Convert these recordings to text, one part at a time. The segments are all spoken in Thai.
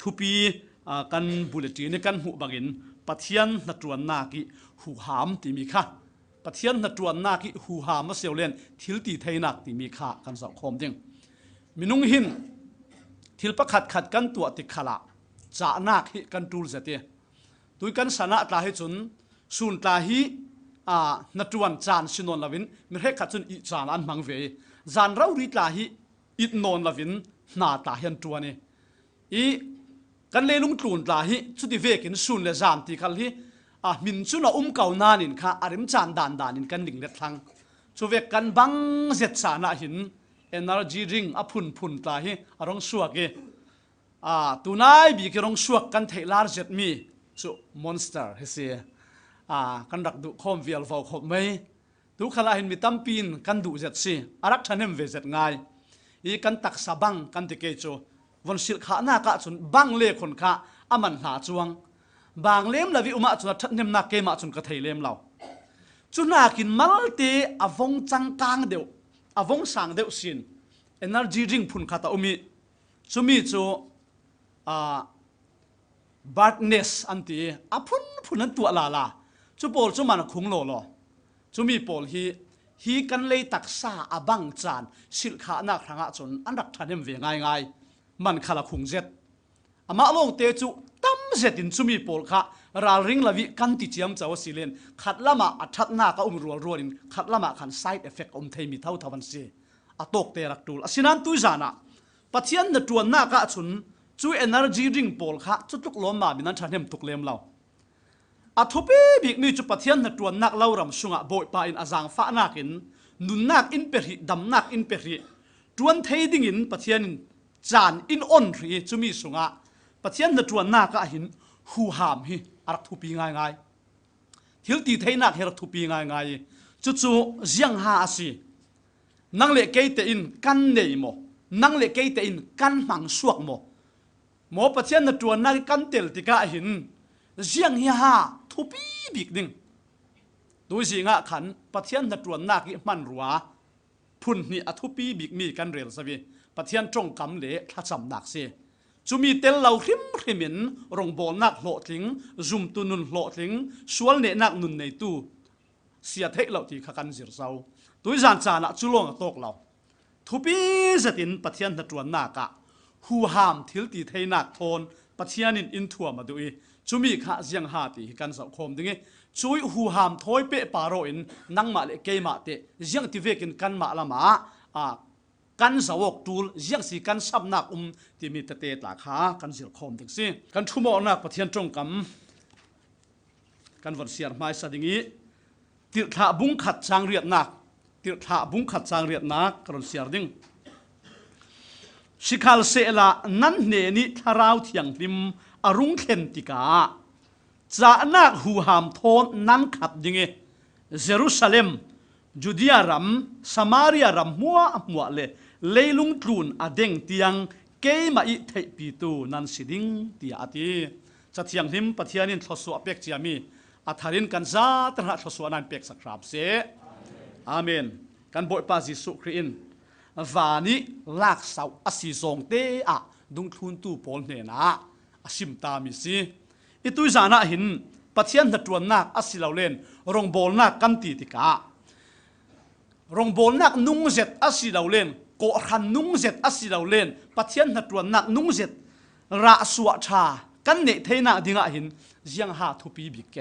ทุปีกันบุลตีนี่กันหูบังอินปะเทียนนัดจวนนากิหูหามตีมีค่ะปะเทียนนัดจวนนากิหูหามมาเสียวเล่นทิลตีไทยนักตีมีค่ะกันสังคมจริงมินุงหินทิลประขัดกันตัวติขละจะนักฮิกันตูลเสตีตุยกันสนะตาให้จุนสุนตาฮินัดจวนจานสินนลวินมีให้ขัดจุนอีจานอันมังเวจานเราดีตาฮิอีนนลวินนาตาเห็นตัวนี่อีกันเลยลุงตูนตาฮิสุดที่เวกินสุนเลจามตีขัลฮิมินจุนเก่านานินค่ะอาริมจานดานินกันดิ่งเล็ดทังสุเวกันบังเจ็ดสานะหินenergy ring พุนตาฮิอารมณ์สวกตัวนายบีกรองสวกกันเทลาร์เจ็ดมีสุ monster เฮเซียกันรักดุคอมวิลฟาวคบไม่ดูขลาหินมีตั้มปีนกันดุเจ็ดซีอารักชันเฮมเวเจ็ดง่ายอีกันตักสะบังกันติเกโจวันศิลขาหน้ากะจุนบังเล่คนข้าอามันหาจวงบางเล่มละวิอุมาจุนทัดเนมนาเกมาจุนกระเทยเล่มเราจุนนากินมัลตีอวงจังกางเดียวอวงสังเดียวสิน energy ring พุนข้าตาอุมิจุมีจูbadness อันตีพุนนั้นตัวลาจูปอลจูมันคงโลจูมีปอลฮีกันเลยตักษาอบังจานศิลขาหน้าครั้งจนอันรักทันเอ็มเวง่ายมันขลักคงเจ็ดอามาลงเตจูตั้มเจ็ดินจูมีปอลค่ะราริงละวิกันติเจียมเจ้าสิเลนขัดละมาอัดหน้าก็รัวนินขัดละมาขัน side effect เทมีเท่าทวันเสียอตกเตรักตูลสินันตุจานะปัจจัยนตัวหน้ากะจุนจู energy ring ปอลค่ะจุตุกล้มมาบินันทันเอ็มตุกเลมเราอัทุปีบิกมีจุปัทยันตัวนักเล่ารำสุงะบ่อยปาอินอาจางฟ้านักอินนุนนักอินเปริดำนักอินเปริจวนเทดิ่งอินปัทยันจานอินอ่อนรีจุมีสุงะปัทยันตัวนักะหินหูหามฮีอารักทุปีง่ายทิลตีเทนักเฮรักทุปีง่ายจุเจียงหาสินังเล็กเกยเตอินกันเนยโมนังเล็กเกยเตอินกันมังสวกโมปัทยันตัวนักกันเตลติกะหินเจียงเฮียฮาทุปีบิกดิ่งดูสิงะขันปัทยันตัวนักมันรัวพุ่นนี่อทุปีบิกมีกันเรียลสวีปัทยันจงกำเละทัดจำนักเสียจูมีเตลเราริมินรงบอลนักโหลทิ้งจุ่มตุนุนโหลทิ้งสวนเนนักนุนในตู้เสียเทเราที่ขันจิรเซาตัวจานจานะจุลงตกเราทุปีจะตินปัทยันตัวนักะหูหามทิลตีเทนักทนปัทยันินอินทัวมาดูจูมีข้าเจียงหาตีกันสังคมดึงช่วยหูหามถอยเปะปาโรอินนังมาเลเกมาเตเจียงที่เวกินกันมาละมากันสาวกตูลเจียงสีกันซับนักที่มีเตตาขากันสิลคมดึงสิกันทุ่มอนักปะเทียนจงกำกันวันเสียร์ไม่สะดิงี้ติดถาบุ้งขัดจางเรียดนักติดถาบุ้งขัดจางเรียดนักกันเสียร์ดึงสิขาลเสละนั้นเนนิทาราวเทียงริมอรุณเข็นติกาจะนักหูหามโทนนั้นขับดิงเยรูซาเล็มจูเดียรัมสมาริอารัมมัวเลยลุงกลูนอเดงเตียงเกยมาอิเทปีตูนันสิดิงตีอาตีจะเทียงหิมปะเทียนินทศวเป็กจียมีอัฐารินกันซาตระทศวนันเป็กสักครับเสอาเมนกันบ่อยปาจิสุครีนวานิลากเสาอสิซงเตอะดุงทุนตูปอลเนนะสิมตามิสิอิตุจานะหินปัทยันตัวนักอสิลาเลนรงบอลนักกันตีติการงบอลนักนุ่งเจ็ดอสิลาเลนโกขันนุ่งเจ็ดอสิลาเลนปัทยันตัวนักนุ่งเจ็ดระสวชากันเนเทนักดิงะหินเจียงหาทุปีบิกแก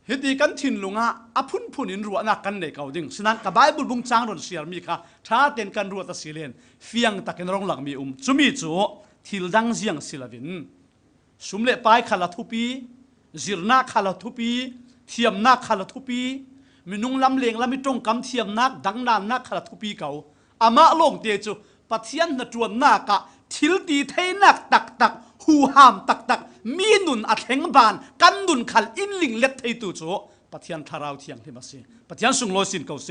เฮตีกันทินลุงะอพุนอินรัวนักกันเนกเอาดิ่งฉะนั้นกับไบเบิลบุงจางรอนเสียมีค่ะท้าเต็นกันรัวตะสิเลนเฟียงตะกันรองหลังมีจุมีจูทิลดังเจียงสิลาวินสุมเลปายขลัทุปีจิรนาขลัทุปีเทียมนักขลัทุปีมินุงลำเลงลำมิตรงกำเทียมนักดังนานนักขลัทุปีเก่าอามาลงเตจูปัทยันนจวนนักะทิลตีเทนักตักหูหามตักมีนุนอัดแหงบานกันนุนขัลอินลิงเล็ดเทตูจูปัทยันทาราวเทียงที่มาเสปัทยันสุงโลสินเก่าเส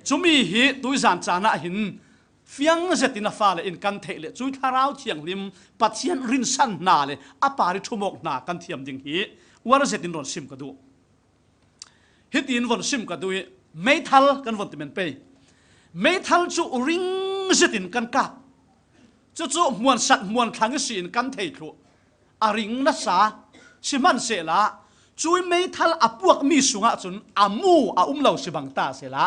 จุมีฮีตุยจานจานะหินเฟียงเจตินาฟ้าเลยอินกันเทเลจุยทาราวเทียงลิมปัจเจียนรินสันนาเลยอปาริทุมกนากันเทียมดิ่งฮีว่าเราเจตินรอนซิมกันดูฮิตินวันซิมกันดูไม่ทัลกันวันที่มันไปไม่ทัลจูริงเจตินกันกับ chuมวนสัตมวนครั้งสินกันเททุอาริงนัสสาชิมันเสละจุยไม่ทัลอพวกมีสุงะจุนอามูอาเหล่าสิบังตาเสละ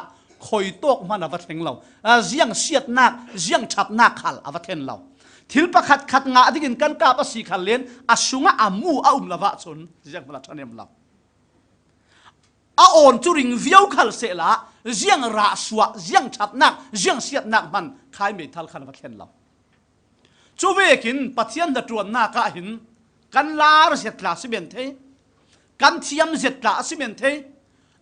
คอยตกมันอวัตเทงเราเจียงเสียดนักเจียงฉับนักขัลอวัตเทงเราทิลประคัดขัดงาที่กินกันกาปสีขันเลนอาสุงะอามูอาละวะจุนเจียงมันละทันเอ็มเราอาอ่อนจุริงวิวขัลเสละเจียงราสวะเจียงฉับนักเจียงเสียดนักมันขายไม่ทัลขันอวัตเทงเราจูเวกินปัจจัยนัดรวนนักหินกันลาเสียตลาสิเบนเทกันเทียมเสียตลาสิเบนเท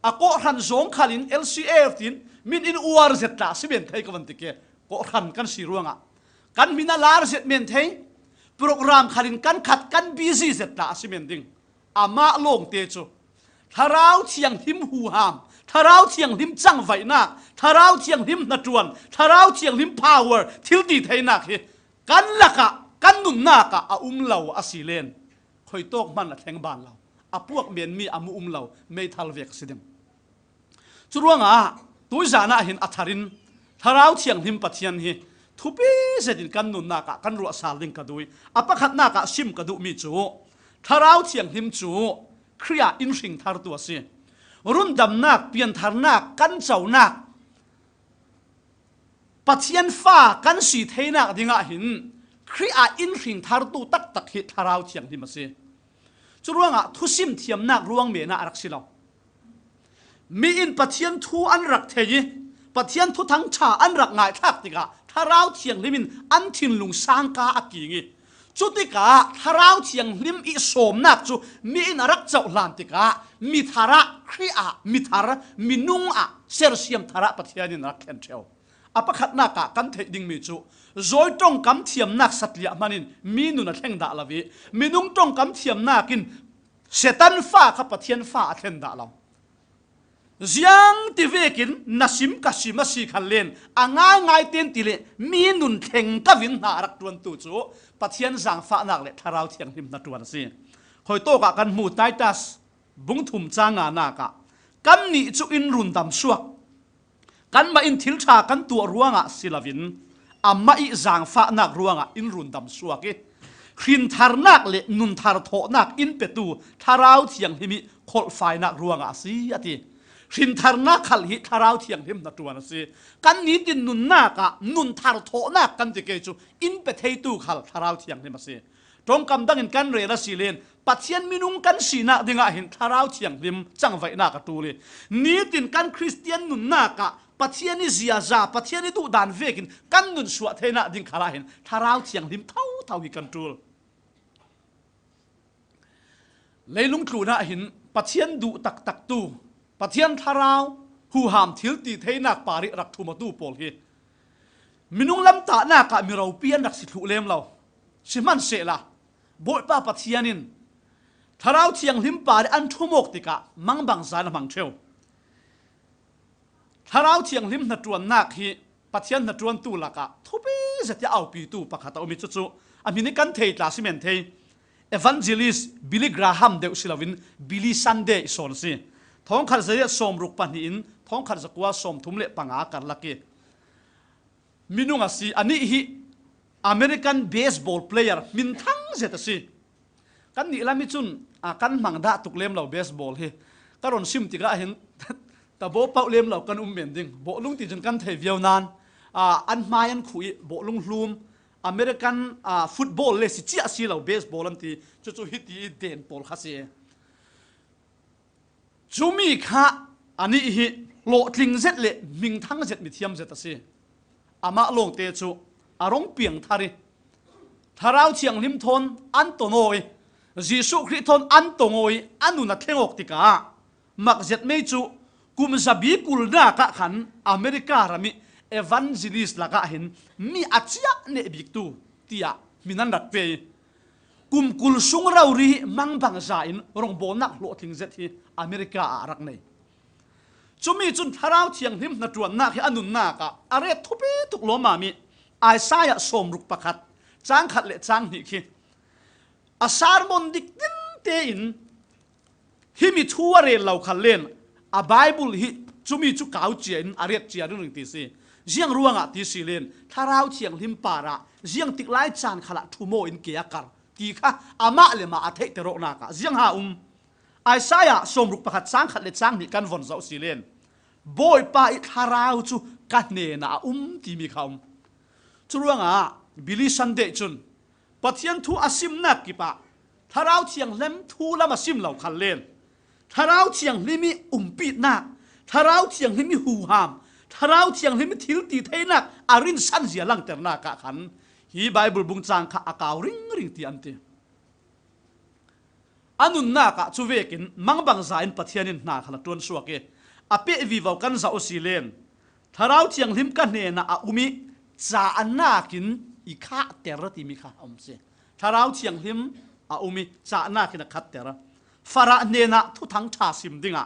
อโกรันสงขัลิน LCF ตินมินอินอวาร์เสียตลาสิเบนเทก็วันติเกโกรันกันสีรวงอ่ะกันมินาลาเสียเบนเทโปรแกรมขัลินกันขัดกันบิซีเสียตลาสิเบนติงอามาลงเตจูทาราวเทียงทิมหูหามทาราวเทียงทิมจังไฟนักทาราวเทียงทิมนัดรวนทาราวเทียงทิม power ทิลดีไทยนักกันละกะกันนุนนักะเหล่าอาศิเลนคอยตกมันละแทงบานเราพวกเมียนมีอามุเหล่าไม่ทัลเวกสิเดมจุดว่างตัวจานะเห็นอัฐรินทาราวเทียงทิมปัจจัยนี้ทุบีเสดินกันนุนนักะกันรัวซาลิงกระดุยปักขัดนักะชิมกระดุมีจูทาราวเทียงทิมจูเครียอินสิงทารตัวสิรุ่นดำนักเปลี่ยนทารนักกันเจ้านักปัจจัยฟ้ากันสีเทนักดิ่งหินครีอาอินสิงทารตูตักตักหิทาราวเทียงทิมสิจุดว่างทุสิมเทียมนักรวงเมียนารักสิเรามีอินปัจจัยทูอันรักเทยปัจจัยทุทั้งชาอันรักง่ายทักติกาทาราวเทียงลิมินอันทินลุงสังกาอักกิงจุดติกาทาราวเทียงลิมอิสมนักจูมีอินรักเจ้าลานติกามีทาระครีอามีทาระมีนุงอะเซอร์เซียมทาระปัจจัยนินรักเข็นเทวปักขัดนักกันเทดิ่งมีจูโจยตรงกำเทียมนักสัตย์เลียมันินมีนุนแทงด่าละวิมีนุ่งตรงกำเทียมนักินเสตันฟ้าขับปัทเทียนฟ้าเทนด่าเรายังที่เวกินนัสิมกัสิมาสีขันเลนง่ายง่ายเตียนติเลมีนุนแทงกวินนารักตวนตูจูปัทเทียนสังฟ้านักเลทาราวเทียงหิมนัดวนสิคอยโตกะกันมูไตตัสบุงถุมจางานักะกันนี่จูอินรุนดำสวกกันมาอินทิลชากันตัวรัวงะศิลวินอามาอิจางฟ้านักรัวงะอินรุนดำสวกขินทารนักเลนุนทารโถนักอินเปตูทาราวเทียงหิมิโคลไฟนักรัวงะสิอติขินทารนักขัลหิทาราวเทียงหิมนัดวนสิกันนี้ตินนุนนักะนุนทารโถนักกันติเกจูอินเปเทตูขัลทาราวเทียงหิมสิตรงกำดังอินกันเรรัสิเลนปัจเจียนมินุงกันสีนักดิ่งะหินทาราวเทียงหิมจังไว้นักตูเลนี้ตินกันคริสเตียนนุนนักะปัจเจียนนี่เสียจ่าปัจเจียนนี่ดูด่านเวกินกันนุนสวดเทนะดิ่งขาลาหินทาราวเทียงหิมเท่าหิกันตูเลยลุงครูนะหินปัจเจียนดูตักตูปัจเจียนทาราวหูหามทิลตีเทนักปาริรักทุมาตูโปลฮีมินุงลำตาหน้ากะมีเราเปียนรักสิทุเลมเราสิมันเสละบ่อยป้าปัจเจียนินทาราวเทียงหิมปาริอันทุมกติกะมังบังซานมังเทวทาราวเทียงหิมนัดวนนักฮีปัจเจียนนัดวนตูละกะทุบีจะจะเอาปีตูปะขัดเอามิจุอามินิกันเทตลาสิเมนเทEvangelist Billy Graham เดวศิลวิน Billy Sunday สอนสิท้องขัดเสียสมรุกปันหินท้องขัดสกัวสมทุ่มเละปังอากันลักเกมินุงอาศิอันนี้ฮิ American baseball player มินทั้งเจตสิกันนี่ละมิจุนกันมังดาตุกเล่มเราเบสบอลเฮก็รอนซิมติกะเห็นแต่โบเป่าเล่มเรากันเมียนดิ่งโบลุงติจนกันเทวิวนานอันมายันขุยโบลุงลูมอเมริกันฟุตบอลเลยสิเจียสิเราเบสบอลนั่นทีจู่ๆฮิตดีเด่นบอลข้าเสียจูมีข้าอันนี้ฮิโลทิงเจ็ดเละมิงทั้งเจ็ดมิเทียมเจ็ดสิอามาลงเตจูอารมณ์เปียงทาริทาราวเชียงลิมทนอันโตโนยยิสุคริทนอันโตโนยอันนุนัทเทงอกติกามักเจ็ดไม่จูกุมซาบีกุลดากะขันอเมริการามิEvangelist ละกะเห็นมีอาชีพเนบิกตูที่อ่ะมีนั่นรักเปย์กุมกุลสุงเรารีมังบังใจน์รงโบนักโลทิ้งเจ็ดที่อเมริการักในจุมีจุนทาราวเทียงหิมนัดวนนักให้อนุนนักะอะไรทุบทุกโลมามีไอซายะสมรุกประคัดจางขัดเละจางหิคิอาสารมนดิกดินเตอินฮิมิทัวเรนเราขัดเล่นอาไบเบิลฮิจุมีจุกาวเจียนอารีเจียนหนึ่งตีสี เจียงรัวงะตีสิเลนทาราวเชียงลิมปาระเจียงติกไลจานขละทุโมอินเกียกัรตีค่ะอามาเลมาอาเทเตโรนากะเจียงหาไอซายะสมรุกประคัดสังขัดเลจางนี่กันวนเจ้าสิเลนบอยปาอิทาราวจูกันเนนาตีมีคำจุรัวงะบิลิสันเดจุนปัทยันทูอาซิมนักกิปะทาราวเชียงเล็มทูละมาซิมเหล่าคันเลนทาราวเชียงลิมิปีนักทาราวเชียงลิมิหูหามทาราวเชียงลิมิทิลตีเทนักอารินสันเสียลังเตอร์นากะขันฮีไบเบิลบุงจางขะอากาวริงตีอันเตอันุนนากะจูเวกินมังบังซาอินปัทยันินนาขละตวนสวกเกอเปวิวกันซาโอซิเลนทาราวเชียงลิมกันเนนะอุมิจาอันนากินอีข้าเตระตีมีข้าอมเสทาราวเชียงลิมอุมิจาอันนากินขัดเตระฟาระเนนะทุทั้งชาซิมดิงะ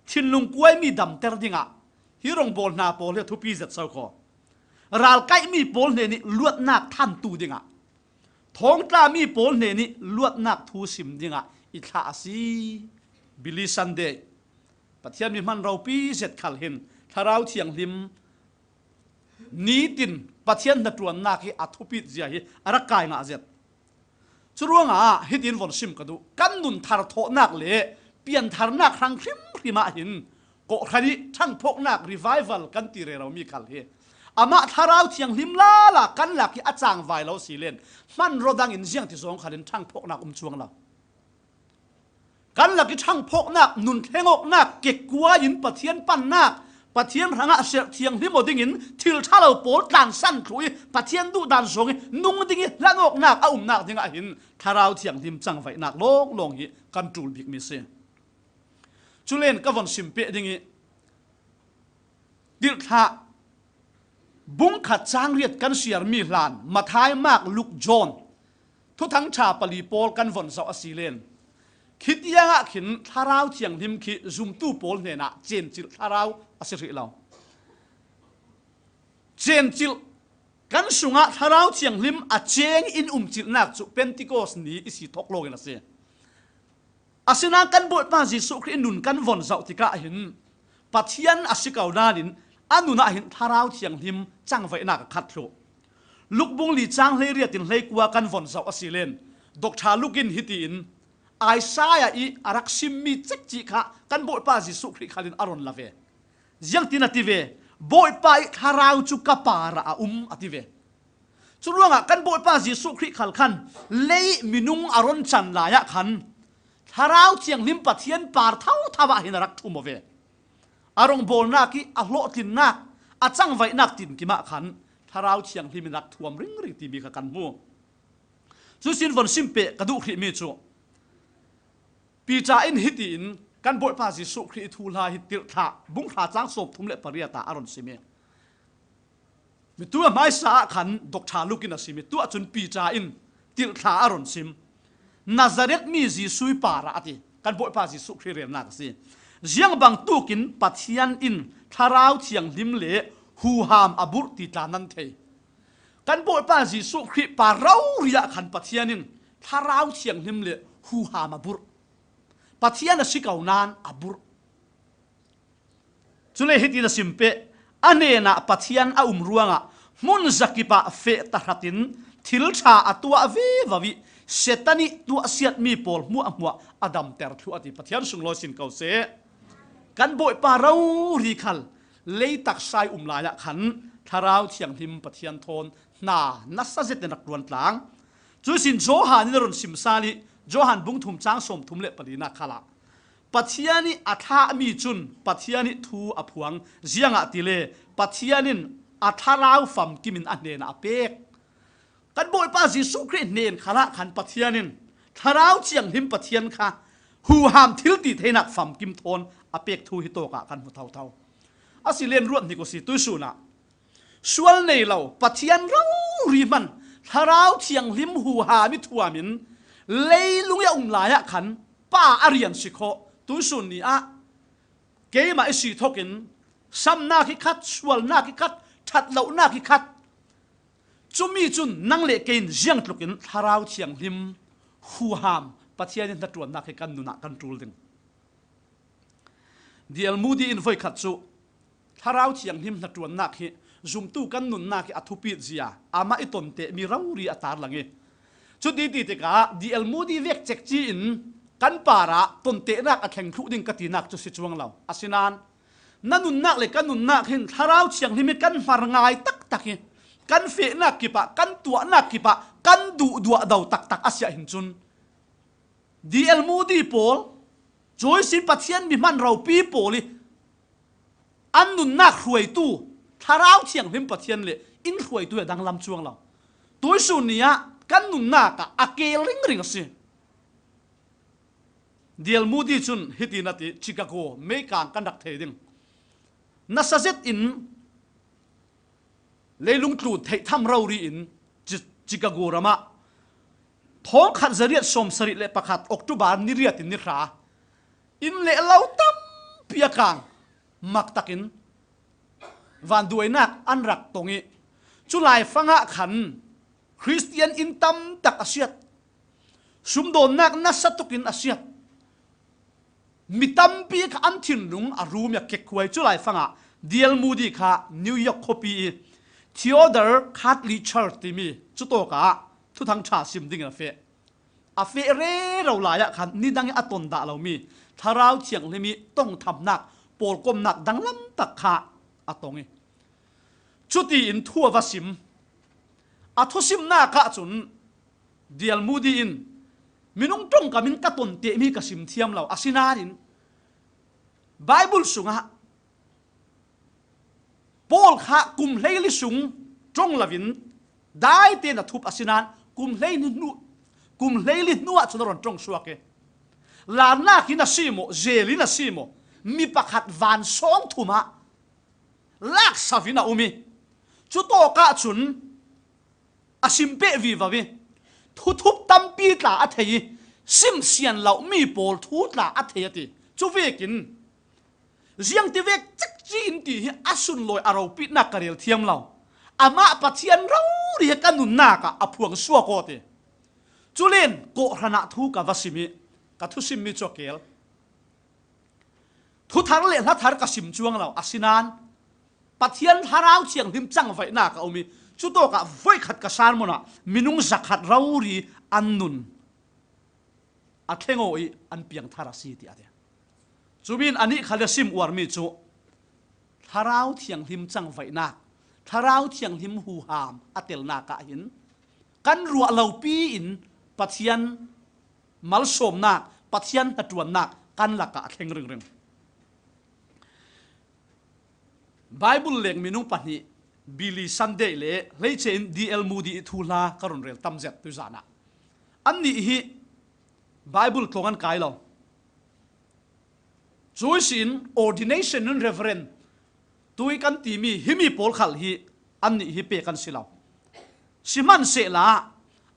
ทินลุงกวยมีดำเตระดิงะฮิรงบอลนาโปเลทุปีเจ็ดเซาคอราลไกมีโปลเนนี่ลวดนักท่านตูดิงะท้องตามีโปลเนนี่ลวดนักทูซิมดิงะอิทาซีบิลิซันเดย์ปัทยามีมันเราปีเจ็ดขัลเห็นทาราวเชียงลิมนี้ตินปัทยันนัดรวนนักที่อัทุปิดเจียฮีอารักกายงาเจ็ดจุรัวงาฮิดินวนซิมกันดูกันนุนทารโทนักเละเปลี่ยนทารนักครั้งคริมริมาหินก็คดีทั้งพกนักรีไววัลกันตีเรเรามีขัลเฮอามาทาราวเชียงลิมลาละกันหลักที่อาจารย์ไวเราสีเลนมันรดังอินเสียงที่สองขันทั้งพกนักช่วงเรากันหลักที่ทั้งพกนักนุนเทงอกนักเก็กกัวยินปัทยันปั้นนักปัทยันรังอาเสียเทียงที่หมดดิ่งทิลท่าเราโปดด่านสั้นคุยปัทยันดูด่านสงนุ่งดิ่งละนกนักนักดิ่งหินทาราวเทียงทิมจังไฟนักลงหิกันจูลบิกมิเซจุเลนก็วันสิมเปดิ่งดิลท่าบุ้งขัดจางเรียดกันเสียมีลานมาท้ายมากลุกจอนทุทั้งชาปลีโปลกันวันเสาร์สีเลนคิดยังอ่ะขินทาราวเทียงทิมขีซุมตู้โปลเนี่ยนะเจนจิลทาราวอาศัยเราเจนจิลกันสุงะทาราวเทียงลิมอาเจงอินจิลนักจุเป็นติโกสนี้อิสิทกโลกันละเสียอาศินากันบทมาจิสุครินุนกันวนเสาติกะหินปัทยันอาศิกาวนาดินอันนุนาหินทาราวเทียงลิมจังไฟนักขัดโลลูกบุงลีจังเลยเรียตินเลยกัวกันวนเสาอาศิเลนดอกชาลูกินฮิตินไอซายาอีอารักซิมมีจิกจิกะกันบทปาจิสุคริขัดินอารอนลาเวยังตินาติเวบทปาทาราวจุกปาระอติเวจุลวงะกันบทปาจิสุคริขัลขันเลยมินุงอารอนจันลายะขันทาราวเชียงลิมปัทยันปาร์เท่าทว่าหินรักทุมเวอารมณ์โบนักที่อโลตินนักอาจังไว้นักตินกิมาขันทาราวเชียงลิมรักทวมริงตีมีกันมัวจุสินวันซิมเปกระดูกขีมีจูปีจาอินฮิตินกันบทภาษิสุครีทูลาฮิติลทาบุ้งขาจ้างศพทุ่มเล็ปริยตาอารอนซิเมมีตัวไม้สาขันดอกชาลูกินสิมีตัวจนปีจาอินติลทาอารอนซิมนาซาเรตมีจีซุยปาระอติกันบทภาษิสุครีเรียนนักสิเจียงบังตุกินปัทยันอินทาราวเชียงลิมเล่ฮูฮามอบุรติตานันเทกันบทภาษิสุครีปาเราเรียขันปัทยันอินทาราวเชียงลิมเล่ฮูฮามอบุรปัทยันสิกาวนานอบุรจุเลหิตินสิมเปอันเนนะปัทยันรัวงะมุนจักิปะเฟตหัตินทิลชาตัววิววิเซตันิตัวเสียดมีปอลมัวอดัมเตอร์ทัวติปัทยันสุงโลสินเกาเซกันบอยปาเรารีคัลเลยตักไซลายะขันทาราวเทียงหิมปัทยันทนนัสเซตนักดวนหลังจุสินโจฮานินรนสิมซาลีโจฮันบุงทุมจางสมทุมเล็ปลีนักขละปัทยานิอัฐามีจุนปัทยานิทูอภวงเจียงอติเลปัทยานินอัฐาราวฟัมกิมินอันเนนอเปกกันบอยปาจิสุคริเนนขละขันปัทยานินทาราวเจียงหิมปัทยันค่ะหูหามทิลติเทนักฟัมกิมโทนอเปกทูฮิโตกะกันหัวเท่าอาศิเลนรวดนี่ก็สิตุสุนะส่วนในเราปัทยันเรารีมันทาราวเจียงหิมหูหามิทัวมินเลยลุงยาลายะขันป้าอาริยันสิโคตุสุนีอะเกมาไอสีทกินซ้ำนาคิคัดสวลนาคิคัดทัดเหล่านาคิคัดจุมีจุนนั่งเละเกนเจียงตลุกินทาราวเชียงลิมหูหามปัทยันนัดวนนาคิกันนุนักกันจูลดิงเดียลมูดีอินไฟขัดสุทาราวเชียงลิมนัดวนนักฮิ zoom tu kan nun na ki athupi zia ama iton te mi rauri atar langi chu di ti te ka DL Moody vek chek chi in kan para ton te nak a thleng thu ding ka ti nak chu si chuang law asinan nanun nak le kan nun nak hin tharau chiang limit kan mar ngai tak tak hi kan fe nak ki pa kan tua nak ki pa kan du dua dau tak tak asia hin chun DL Moody pol joy sin pathian mi man rau pi poli an nun nak hruai tu tharau chiang lim pathian le in hruai tu dang lam chuang law toy su nia kan nun nak ka akel ring ring si DL Moody chun hitinati Chicago me kan kan dak theding nasazet in leilung tlu thei tham rauri in Chicago rama thong khat zariat som sari le pakhat October ni riat in ni ra in le lau tam pia kang mak takin van duainak an rak tongi chulai fanga khan Christian in tam tak asiat sumdon nak nasatukin asiat mitam pi ka an thin lung a room ya kek khwai chulai fanga DL Moody kha New York copy Theodore Catholic Church ti mi chu to ka thu thang tha sim ding a fe re ro la ya khan ni dang aton da lo mi tharau chiang le mi tong tham nak pol kom nak dang lam tak kha atongi chuti in thua va sim a thu sim na ka chun DL Moody in minung tong kamin katon te mi ka sim thiam lo asinarin Bible sunga Paul kha kum leili sung trong lavin dai te na thup asinan kum leili nu a chunaron trong suake la na kina simo zeli na simo mi pakhat van song thuma lak savina umi chu to ka chun asimpe vi vawi thu thup tampi tla a thei sim sian lau mi pol thu tla a thei ati chu vekin riang ti vek chak chin ti hi asun loi aro pi na karel thiam lau ama pathian rau ri kanun na ka aphuang suwa ko te chulen ko rana thu ka vasimi ka thu sim mi chokel thu thar le na thar ka sim chuang lau asinan pathian harau chiang dim chang vai na ka omi chu to ka voi khat ka sar mona minung zakhat rauri annun a thengo I an piang thara si ti ate chubin ani khalasim warmi chu tharau thiang him chang vai na tharau thiang him hu ham atel na ka hin kan ruwa lo pi in pathian mal som na pathian hatuan na kan la ka thleng ring ring Bible leng minung pani Billy Sunday le leichen DL Moody thula karon rel tamzet tu zana anni hi Bible tongan kai lo Joysin ordination nun reverend tui kan ti mi himi pol khal hi anni hi pe kan silaw siman se la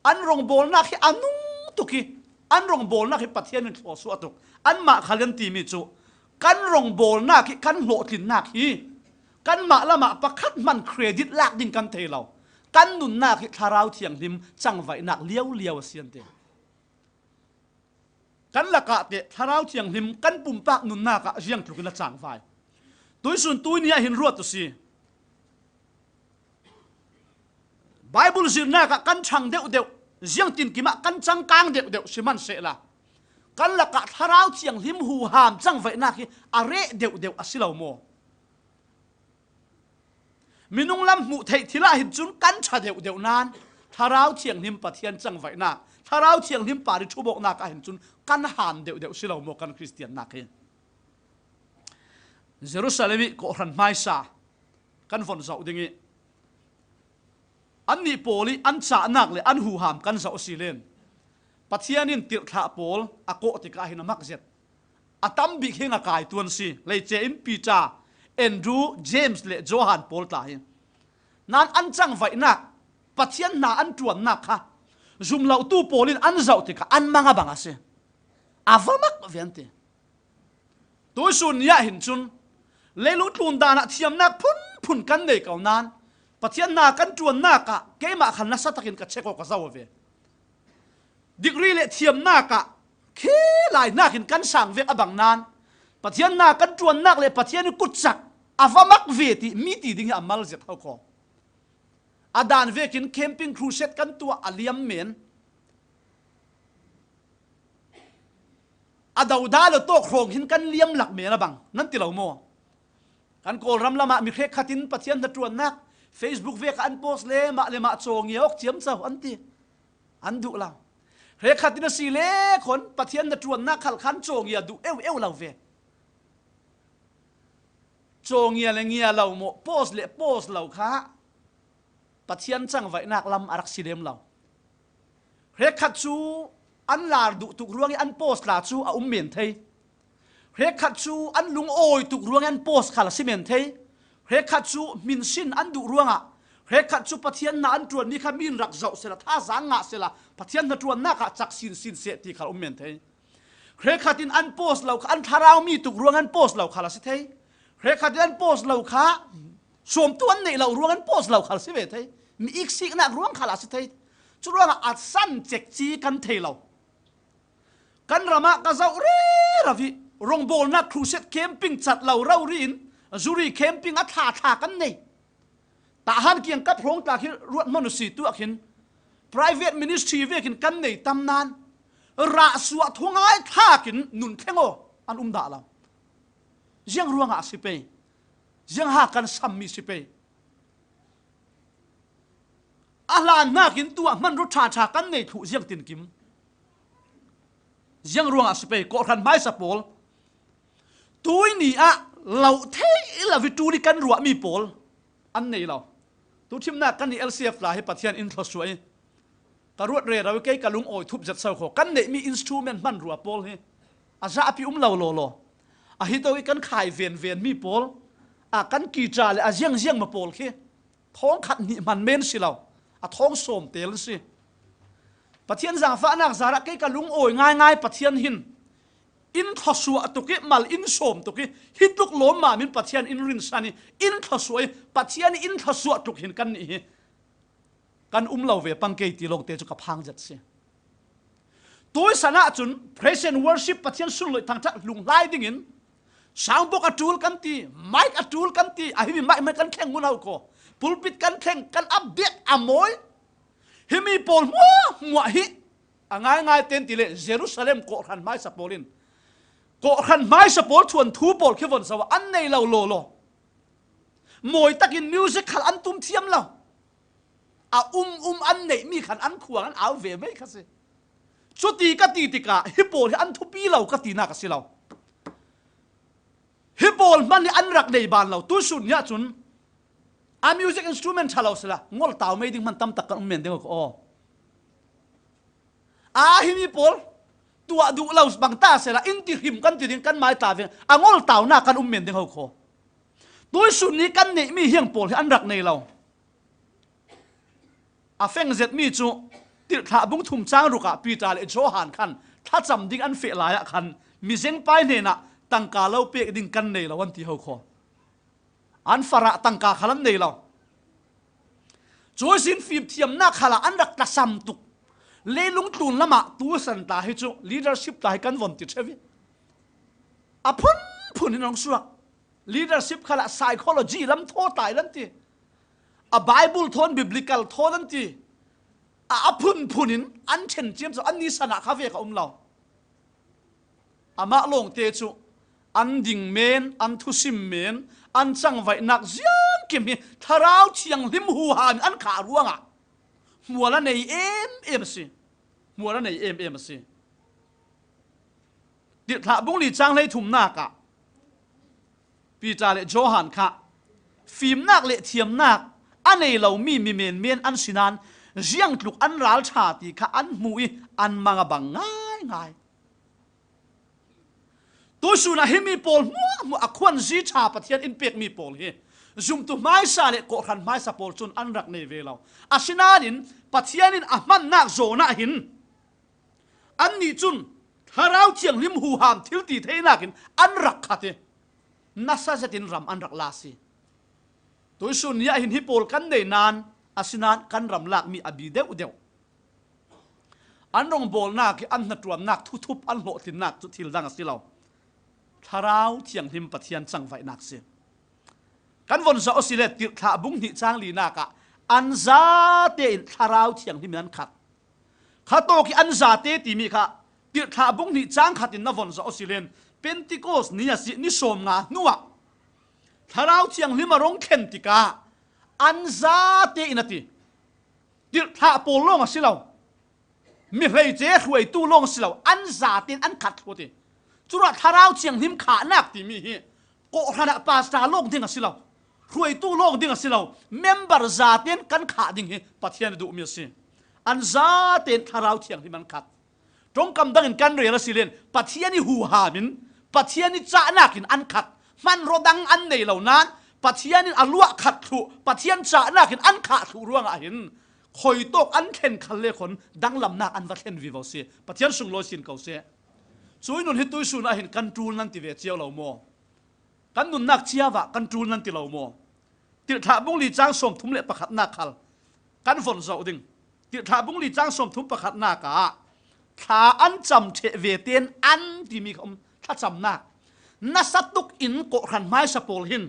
an rong bol na khi anung tuki an rong bol na khi pathian ni tho su atuk an ma khalian ti mi chu kan rong bol na khi kan lo tin na khi kan ma lama pakhat man credit lak ding kan thelo kan nun na khi tharau thiang lim chang vai nak liau liau sian te kan laka te tharau thiang lim kan pum pak nun na ka riang thukina chang vai tuisun tuinia hin ruat tu si Bible zir na ka kan chang deu deu riang tin kima kan chang kang deu deu siman se la kan laka tharau thiang lim hu ham chang vai na khi are deu deu asilo mo minung lam mu thei thila hin chun kan cha deu deu nan tharau thiang lim pathian chang vai na tharau thiang lim pari thubok na ka hin chun kan han deu deu silo mo kan Christian na ke Jerusalem ko ran mai sa kan von zau dingi anni poli an cha nak le an hu ham kan zau silen pathianin tir kha pol ako ti ka hin mak zet atam bi khenga kai tuan si le che in Peter Andrew James le Johan Paul ta hi nan an chang vai nak pathian na an tuan nak kha zum lau tu polin an zau ti ka an manga banga se avamak vente tu sun ya hin chun leilu tlun dana thiam nak phun kan nei kau nan pathian na kan tuan na ka keima khan na satakin ka cheko ka zaw ve degree le thiam na ka khe lai nakin kan sang ve abang nan pathian na kan tuan nak le pathian kut sak avamak veti mi ti ding amal zet ho ko adan vekin camping cruise kan tua aliam men adauda lo to khrong hin kan liam lak me na bang nan ti lo mo kan kol ram lama mi khrek khatin pathian na tuan nak Facebook ve kan post le ma chong yok chiam chau an ti an du la khrek khatin si le khon pathian na tuan nak khal khan chong ya du eu lo ve chong ya le ngia lo mo post lo kha pathian chang vai nak lam arak sidem lo khrek khat chu an lar du tuk ruang an post la chu a men thei rek khat chu an lung oi tuk ruang an post khala simen thei rek khat chu min sin an du ruanga rek khat chu pathian na an tuan ni kha min rak zau sela tha zanga sela pathian na tuan na kha chak sin se ti khal men thei rek khatin an post lo kha an tharau mi tuk ruang an post lo khala si thei rek khatin an post lo kha som tuan nei lo ruang an post lo khala si ve thei mi ik sik na ruang khala si thei chu ruanga at san chek chi kan thei lo kan rama ka zau re ravi rong bol na cruise camping chat lau rau rin zuri camping a tha kan nei ta han kiang ka phrong ta khi ruat manusi tu akhin private ministry vekin kan nei tamnan ra suwa thungai tha kin nun thengo an da la jiang ruanga sipe jiang ha kan sammi sipe ala na kin tu man ru tha kan nei thu jiang tin kim jiang ruanga sipe ko khan mai sapol tuoi ni a lau thei la vi tu ni kan ruwa mi pol an nei lo tu thim na kan ni LCF la he pathian in thlo suai ta ruat re rawi ke kalung oi thup jat sau kho kan nei mi instrument man ruwa pol he a za api lo a hi to kan khai ven mi pol a kan ki tra le a jiang ma pol khi thong khat ni man men si lo a thong som tel si pathian zang fa nak zara ke kalung oi ngai pathian hin in thosua tuki mal in som tuki hituk lom ma min pathian in rin sani in thosua pathian in thosua tuk hin kan ni kan lo ve pangke ti lok te chu ka phang jat se toy sana chun praise and worship pathian sun loi thang tha lung lai ding in sound box atul kan ti mic atul kan ti a hi mic kan kheng mun hau ko pulpit kan kheng kan update amoy himi pol mo hi angai ten ti le Jerusalem ko khan mai sapolin ko khan mai sapol thuan thu pol khivon sawa an nei lo moi takin music khal an tum thiam lo a an nei mi khan an khuang an aw ve mai khase chuti ka ti tika hi pol an thu pi lo ka ti na ka si lo hi pol man ni an rak nei ban lo tu sun nya chun a music instrument chalo sala ngol taw mai ding man tam tak kan men ding ko a hi mi pol tua du laus bang ta sela inti him kan ti ding kan mai ta ve angol taw na kan men ding ho kho toy sun ni kan nei mi hiang pol an rak nei lo a feng zet mi chu til tha bung thum chang ruka pi ta le jo han khan tha cham ding an fe la ya khan mi zeng pai ne na tangka lo pe ding kan nei lo an ti ho kho an fara tangka khalam nei lo joy sin fim thiam na khala an rak ta sam tuk lelung tun lama tu san ta hi chu leadership ta hi kan von ti chevi phun in ong suak leadership khala psychology lam tho tai lan ti a bible thon biblical thon lan ti a phun in an chen chiam so an ni sana kha ve ka lo ama long te chu an ding men an thu sim men an chang vai nak jian kim hi tharau chiang lim hu han an kha ruanga muala nei em si muala nei em si ti tha bung li chang lei thum na ka pi ta le johan kha phim nak le thiam nak anei lo mi men an sinan jiang tluk an ral tha ti kha an mui an manga bang ngai tu suna himi pol mu akhwan ji tha pathian in pek mi pol hi zum tu mai sa le ko khan mai sa pol chun an rak nei ve lo asinanin pathianin ahman nak zona hin an ni chun tharau chiang lim hu ham thil ti theinakin an rak khate nasa zatin ram an rak la si tu sun ya hin hi pol kan nei nan asinan kan ram lak mi abi deu an rong bol na ki an na tuam nak thu thup an lo tin nak chu thil dang asilaw tharau chiang lim pathian chang vai nak se กันวนซอสิเลติดขาบุ้งหิจางลีนากะอันซาเตอินทาราวเทียงที่มันขัดข้าโตกิอันซาเตติมีค่ะติดขาบุ้งหิจางขัดอินนวนซอสิเลนเป็นติโกสนี่สินิสมงานัวทาราวเทียงลิมารงเข็นติกาอันซาเตอินติติดขาโปลงสิเรามีใครเจ้ถวยตู้ลงสิเราอันซาเตนอันขัดโคติจุระทาราวเทียงลิมขานักติมีฮีโกขณะปาสตาลงดิ้งสิเราถวยตู้ลงดิ้งสิเราเมมเบอร์ซาเตนกันขาดิ้งฮีปัทยานดูมีสิอันซาเตนทาราวเทียงที่มันขัดตรงกำดังกันเรียนสิเลนปัทยานิหูหามินปัทยานิจ้านักินอันขัดมันรดังอันในเหล่านั้นปัทยานิอลัวขัดถูปัทยานจ้านักินอันขาดถูร่วงอาหินคอยตกอันเข็นคันเลคนดังลำนักอันวัดเข็นวิวเสียปัทยานสุงโลสินเขาเสียช่วยนุนให้ตุยสุนอาหินกันจูนันติเวเจียวเหล่าโมกันนุนนักเชียวะกันจูนันติเหล่าโมติดถาบุงลีจ้างสมทุมเละประคัดนาคัลกันฝนเสาดิงติดถาบุงลีจ้างสมทุมประคัดนากะขาอันจำเทเวเตียนอันที่มีคำถ้าจำนักนัสตุกอินโกขันไม้สปอลหิน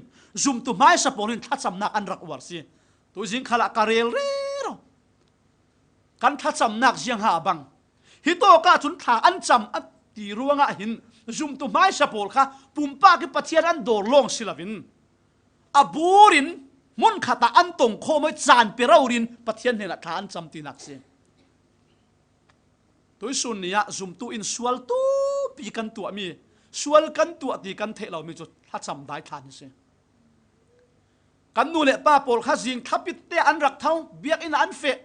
ซุมตุไม้สปอลหินถ้าจำนักอันรักวารสิตัวจริงขลักการเรลกันถ้าจำนักเสียงหาบังฮิโตกาจุนขาอันจำอันตีรัวงะหินซุมตุไม้สปอลค่ะปุ่มป้ากิปะเทียนอันโดลงศิลวินอบูรินมุนขตาอันตงโคไม่จานเปรารินปะเทียนเห็นฐานจำตีนักเสียตัวสุนเนี่ยซุมตูอินสวลตูปีกันตัวมีสวลกันตัวตีกันเทเรามีจุดถ้าจำได้ทานเสียกันนูเละป้าโปลข้าจิงทับปิดเตอันรักเท่าเบียกอินอันเฟะ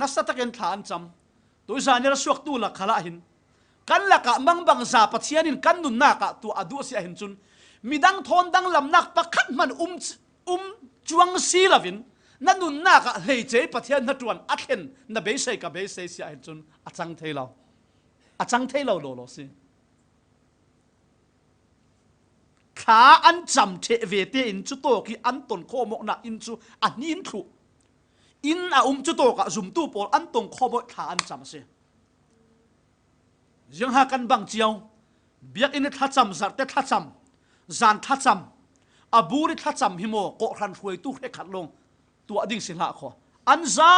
นัสตะเกนฐานจำตัวจานเนี่ยสวกตูหลักขละหินกันละกะมังบังซาปะเทียนินกันนุนนากะตัวอดูเสียหินจุนมีดังทนดังลำนักประคัดมันจวงซีลาวินนั่นนุนนากะเฮเจปะเทียนนัดวนอัดเห็นนับเบสกับเบสเสียหินจุนอาจังเทเราอาจังเทเราโลโลสิขาอันจำเทเวเตอินจุโตกีอันตนโคมกนักอินจูอันนี้อินทุอินอาจุโตกะซุมตู้ปอลอันตนโคมกขาอันจำเสียยังหากันบังเจียวเบียกอินทัดจำสัตย์ทัดจำจานทัดจำอาบูริทัดจำหิโมโกรันรวยตู้ให้ขัดลงตัวดิ่งสินหะขออันซา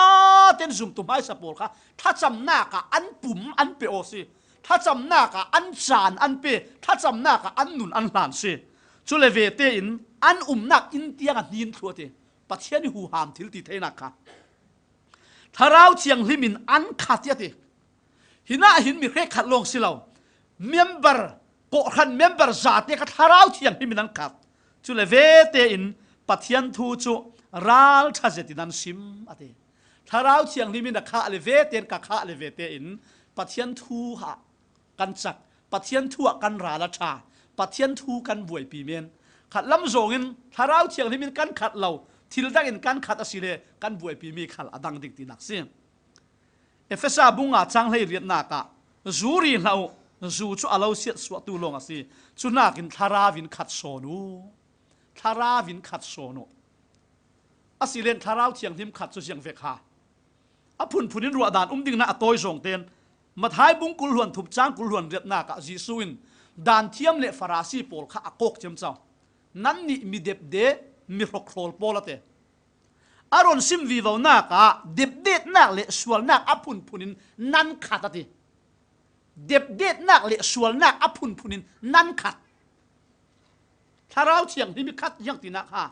เต็นซุมตัวไม้สปอลค่ะทัดจำหน้ากะอันปุ่มอันเปโอสิถ้าจำหน้ากะอันจานอันเปถ้าจำหน้ากะอันนุนอันหลานสิชุเลเวเตอินอันนักอินเตียงอันยินทัวเตปัจเจียนหูหามทิลติเทนักค่ะถ้าเราเชียงลิมินอันขาดเตหินะหินมีเรขัดลงสิเราเมมเบอร์โกขันเมมเบอร์จาเตกถ้าเราเชียงลิมินอันขาดชุเลเวเตอินปัจเจียนทูจุรัลชาเจตินันซิมอะเตถ้าเราเชียงลิมินข้าเลเวเตนกับข้าเลเวเตอินปัจเจียนทูหะกันจักปัจเจียนทั่วกันราลชาปัจเจียนทูกันบวยปีเมียนขัดลำโจงินถ้าเราเชียงลิมินกันขัดเราทิลดังอินกันขัดอสิเลกันบวยปีมีขัดอดังดิกตินักเสียเอฟเอสาบุงอาจังให้เรียนนักะจูรีเราจูชูอาเราเสียสวดตูลงอสิชุนักินทาราวินขัดโซนูทาราวินขัดโซนูอสิเลนทาราเชียงลิมขัดสุเชียงเวกฮาอพุนพุนินรัวดานดิ่งน่ะตัวส่งเตียนมาท้ายบุ้งกุลหวนทุบจ้างกุลหวนเรียบนากะจีซุนดานเทียมเละฟาราซีโปลข้าอากกเจมเจ้านั่นนี่มีเด็บเดมีรกโคลโปละเตอารอนซิมวีวานากะเด็บเด็ดนักเละสวลนักอพุนพุนินนั่นขัดติเด็บเด็ดนักเละสวลนักอพุนพุนินนั่นขัดถ้าเราเชียงที่มีขัดยังตีนักฮะ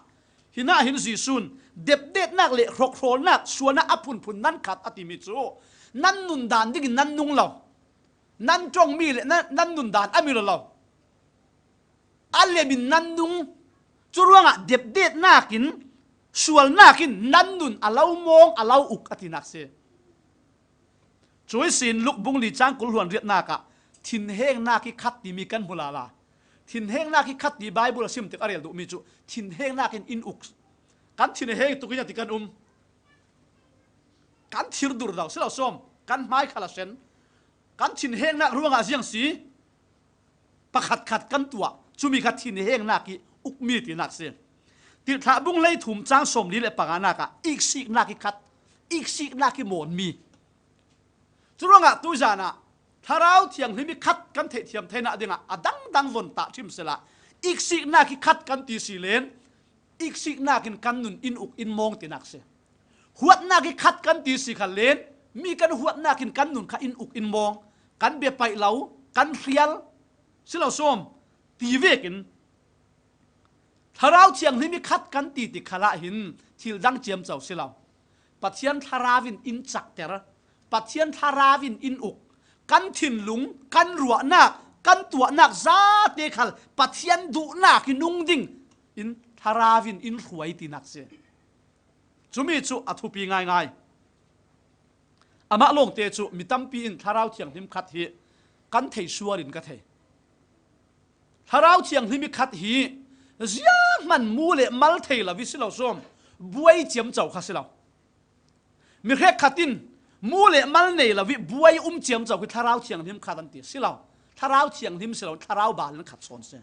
หินะหินจีซุนเด็บเด็ดนักเละรกโคลนักสวลนักอพุนพุนนั่นขัดอติมิจูนั่นนุนดานดิ่งนั่นนุ่งเรานั่นจงมีเลยนั่นนุนดานอามิลเราอัลเลบินนั่นนุ่งจุรวงอ่ะเด็บเด็ดน่ากินสวลน่ากินนั่นนุนอาเลามองอาเลาอุกอตินักเสช่วยสินลุกบุงลีจ้างกุลหวนเรียนนากะทินเฮงนาคิคัดดีมีกันบุลาลาทินเฮงนาคิคัดดีไบเบิลซิมติกอาเรลดูมีจุทินเฮงนาคินอินอุกกันทินเฮงตุกินติกันกันทิรดูร์ดาวเสลาส้มกันไม้ขลังเซนกันทินเฮงนักรู้งาเสียงสีประขัดขัดกันตัวจุมีขัดทินเฮงนักกีอุกมีตินักเสียติดถาบุ้งไล่ถุมจ้างสมลีและปางานากะอีกสิกนักกีขัดอีกสิกนักกีโมนมีจุรู้งาตุจานะถ้าเราเทียงที่มีขัดกันเทียมเทนะดิ่งอ่ะดังวนตาชิมเสละ อีกสิกนาคิขัดกันตีสีเลนอีกสิกนาคินกันนุนอินอุกอินมองตินักเสหัวนาคิขัดกันตีสีขันเลนมีกันหัวนาคินกันนุนขัอินอุกอินมองกันเบียไปเหลากันเรียลสิเราส้มตีเวกินถ้าเราเชียงที่มีขัดกันตีติขละหินที่ดังเจียมเจ้าสิเราปัจเจียนทาราวินอินจักเตระปัจเจียนทาราวินอินอุกกันถิ่นหลุงกันรัวนักกันตัวนักซาเตขัลปัจเจียนดุนักนุ่งดิ่งอินทาราวินอินรวยตีนักเสียจุมีจุอธุปีง่ายอามาลงเตจุมีตั้มปีอินทาราเชียงที่มีขัดฮีกันเทชัวรินกันเททาราเชียงที่มีขัดฮียังมันมูเลมัลเทลวิสิเราส้มบวยเจียมเจ้าข้าสิเรามีแค่ขัดินมูเลมัลเนลวิบวยเจียมเจ้าคือทาราวเชียงทิมขัดอันตีสิเราทาราวเชียงทิมสิเราทาราวบาลนั้นขัดสนเสีย